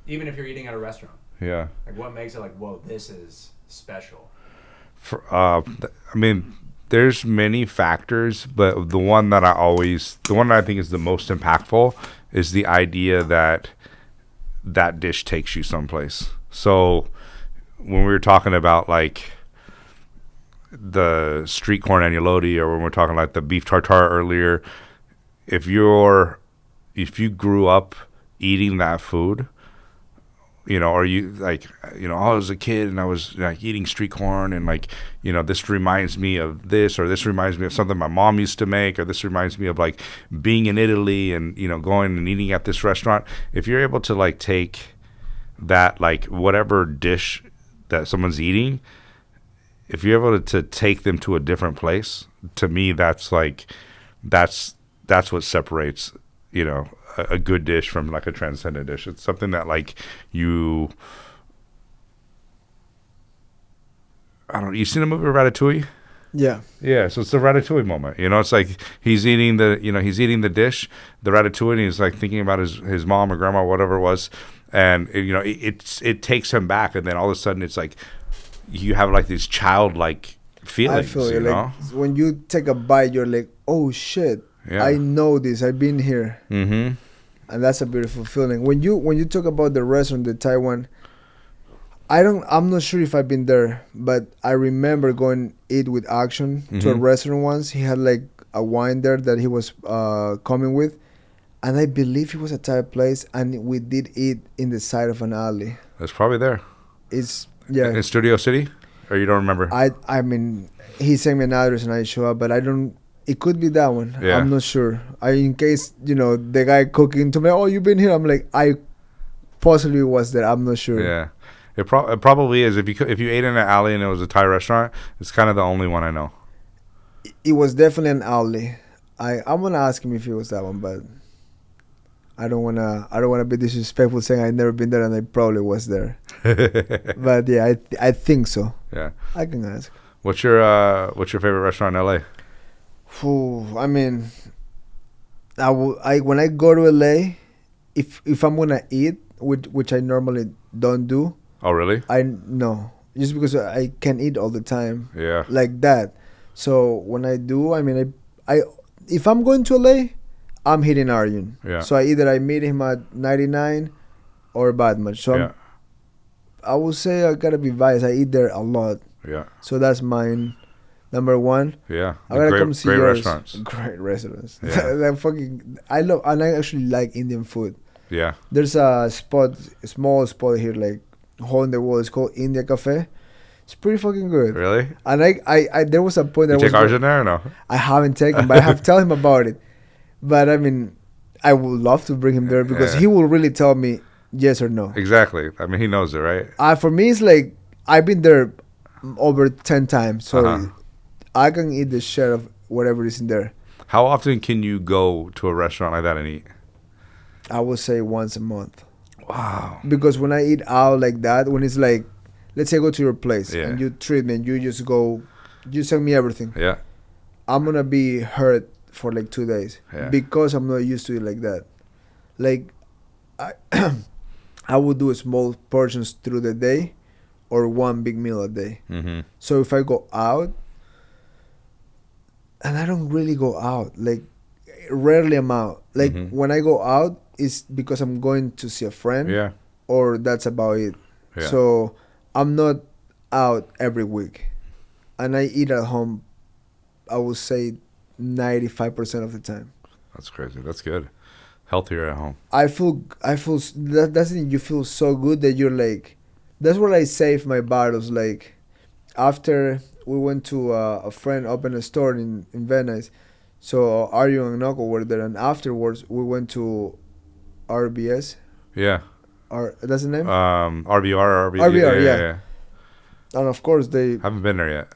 even if you're eating at a restaurant? Yeah. Like what makes it like, whoa, this is special? I mean, there's many factors, but the one that I think is the most impactful is the idea that that dish takes you someplace. So when we were talking about like the street corn agnolotti, or when we're talking like the beef tartare earlier, if you grew up eating that food, or you like, I was a kid and I was like eating street corn, and like, this reminds me of this, or this reminds me of something my mom used to make, or this reminds me of like being in Italy and, going and eating at this restaurant. If you're able to like take that, like whatever dish that someone's eating, if you're able to take them to a different place, to me, that's what separates, a good dish from like a transcendent dish. It's something that like you seen the movie Ratatouille? Yeah. Yeah, so it's the Ratatouille moment. It's like he's eating the dish, the Ratatouille, and he's like thinking about his mom or grandma or whatever it was, and it takes him back, and then all of a sudden it's like you have like these childlike feelings. I feel you. Like when you take a bite, you're like, oh shit, I know this. I've been here. Mm-hmm. And that's a beautiful feeling. When you talk about the restaurant, the Taiwan, I'm not sure if I've been there, but I remember going eat with Action to a restaurant once. He had like a wine there that he was coming with, and I believe it was a Thai place, and we did eat in the side of an alley. It's probably there. It's in Studio City. Or you don't remember? I mean, he sent me an address and I show up, but I don't. It could be that one. Yeah. I'm not sure. In case the guy cooking to me. Oh, you've been here. I'm like, I possibly was there. I'm not sure. Yeah. It probably is. If you ate in an alley and it was a Thai restaurant, it's kind of the only one I know. It was definitely an alley. I'm gonna ask him if it was that one, but I don't wanna be disrespectful saying I've never been there and I probably was there. But yeah, I think so. Yeah. I can ask. What's your favorite restaurant in LA? I mean, when I go to LA, if I'm gonna eat, which I normally don't do. Oh really? No, just because I can eat all the time. Yeah. Like that. So when I do, I mean, I if I'm going to LA, I'm hitting Arjun. Yeah. So either I meet him at 99 or Badman. So Yeah. I would say I gotta be biased. I eat there a lot. Yeah. So that's mine. Number one. Yeah. I gotta come see great yours. restaurants. Great restaurants. Yeah. I love, and I actually like Indian food. Yeah. There's a small spot here, like hole in the wall. It's called India Cafe. It's pretty fucking good. Really? And I there was a point that You take Arjun there or no? I haven't taken, but I have tell him about it. But I mean, I would love to bring him there because he will really tell me yes or no. Exactly. I mean, he knows it, right? For me, it's like I've been there over 10 times, so I can eat the share of whatever is in there. How often can you go to a restaurant like that and eat? I would say once a month. Wow. Because when I eat out like that, when it's like, let's say I go to your place Yeah. and you treat me and you just go, you send me everything. Yeah. I'm going to be hurt for like 2 days because I'm not used to it like that. Like, I would do small portions through the day or one big meal a day. Mm-hmm. So if I go out, and I don't really go out, like rarely I'm out. Like when I go out, it's because I'm going to see a friend. Yeah. Or that's about it. Yeah. So I'm not out every week. And I eat at home, I would say 95% of the time. That's crazy. That's good. Healthier at home. I feel that's it. You feel so good that you're like, that's what I save my bottles. Like after we went to a friend opened a store in Venice, so Arjun and Uncle were there, and afterwards we went to RBS. Yeah. That's the name. RBR. RBR, yeah. And of course they Haven't been there yet.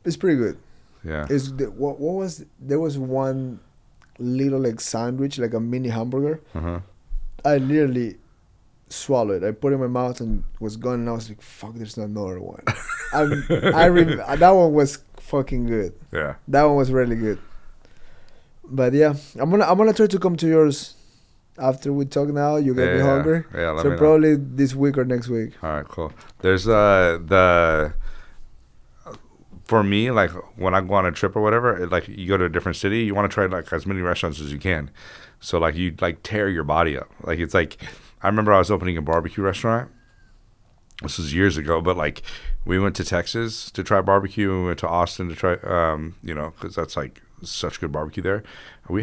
It's pretty good. Yeah. What was there was one little like sandwich, like a mini hamburger. I literally swallowed it. I put it in my mouth and was gone, and I was like, "Fuck, there's not another one." That one was fucking good. Yeah. That one was really good. But yeah, I'm gonna try to come to yours after we talk. Now you get me hungry. Yeah. Let so me probably this week or next week. All right. Cool. There's for me, like when I go on a trip or whatever, like you go to a different city, you want to try like as many restaurants as you can. So like you like tear your body up. Like it's like I remember I was opening a barbecue restaurant. This was years ago, but like we went to Texas to try barbecue. And we went to Austin to try, because that's like such good barbecue there. We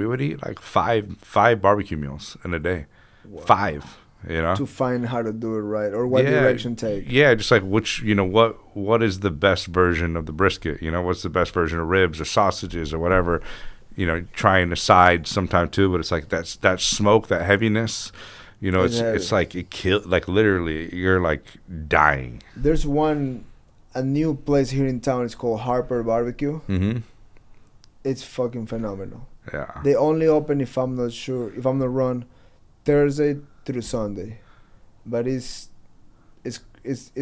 would eat like five barbecue meals in a day. Wow. 5. To find how to do it right or what direction take. Yeah, just like which, what is the best version of the brisket? What's the best version of ribs or sausages or whatever? Trying the sides sometime too, but it's like that smoke, that heaviness. It's like it kill, like literally you're like dying. There's a new place here in town. It's called Harper Barbecue. Mm-hmm. It's fucking phenomenal. Yeah. They only open, if I'm not wrong, Thursday through Sunday, but it's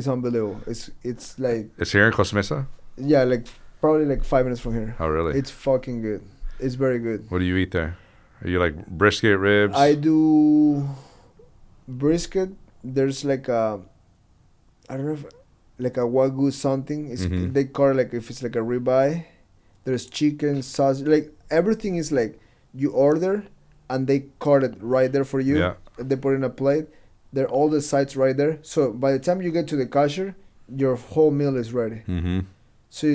unbelievable. It's like it's here in Costa Mesa. Yeah, like probably like 5 minutes from here. Oh really? It's fucking good. It's very good. What do you eat there? Are you like brisket, ribs? I do brisket. There's like I don't know if like a wagyu something. They call it like if it's like a ribeye. There's chicken, sausage, like everything is like you order and they cut it right there for you. Yeah. They put it in a plate. They're all the sides right there. So by the time you get to the cashier, your whole meal is ready. Mm-hmm. So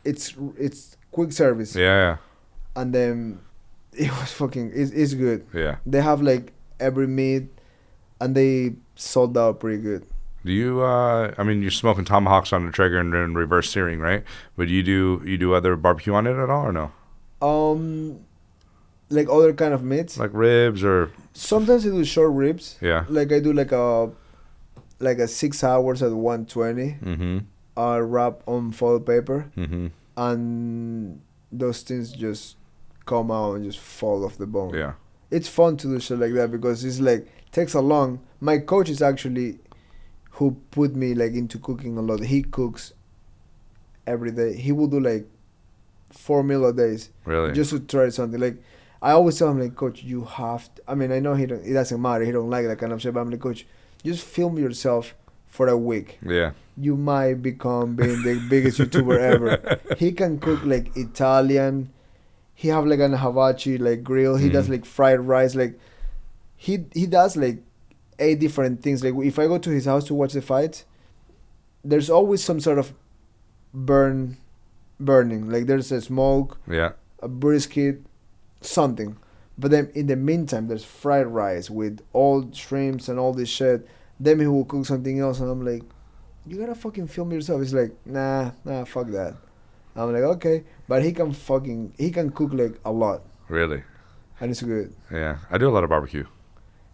it's quick service. Yeah. And then it was fucking it's good. Yeah. They have like every meat, and they sold out pretty good. Do you? I mean, you're smoking tomahawks on the Traeger and then reverse searing, right? But you do other barbecue on it at all, or no? Like other kind of meats. Like ribs or Sometimes I do short ribs. yeah. Like I do like a 6 hours at 120. Mm-hmm. Wrap on foil paper, Mm-hmm. and those things just come out and just fall off the bone. Yeah. It's fun to do shit like that because it's like takes a long. My coach is actually who put me like into cooking a lot. He cooks every day. He will do like 4 meal a days Really. just to try something. Like I always tell him like, Coach, you have to, I mean, I know it doesn't matter. He don't like that kind of shit. But I'm like, Coach, just film yourself for a week. Yeah. You might become being the biggest YouTuber ever. He can cook like Italian. He have like an hibachi like grill. He does like fried rice. Like he does like 8 different things. Like if I go to his house to watch the fights, there's always some sort of burning. Like there's a smoke, Yeah. a brisket, something. But then in the meantime, there's fried rice with all shrimps and all this shit. Then he will cook something else, and I'm like, you gotta fucking film yourself. He's like, nah, fuck that. I'm like, okay, but he can cook like a lot, Really. and it's good. Yeah. I do a lot of barbecue.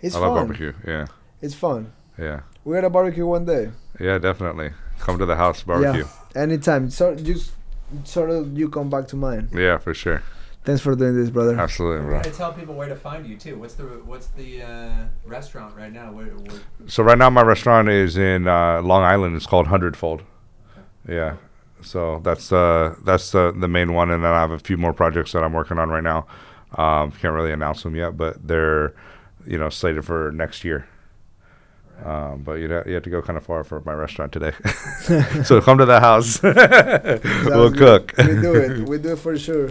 It's I fun. love barbecue. Yeah. It's fun. Yeah. We had a barbecue one day. Yeah. Definitely. Come to the house barbecue. Yeah, anytime. So just sort of you come back to mine. Yeah, for sure. Thanks for doing this, brother. Absolutely, We bro. gotta tell people where to find you too. What's the restaurant right now? Where So right now my restaurant is in Long Island. It's called Hundredfold. Yeah. So that's the main one, and then I have a few more projects that I'm working on right now. Can't really announce them yet, but they're slated for next year. But you have to go kind of far for my restaurant today. So come to the house. We'll Sounds cook. good. We do it. We do it for sure.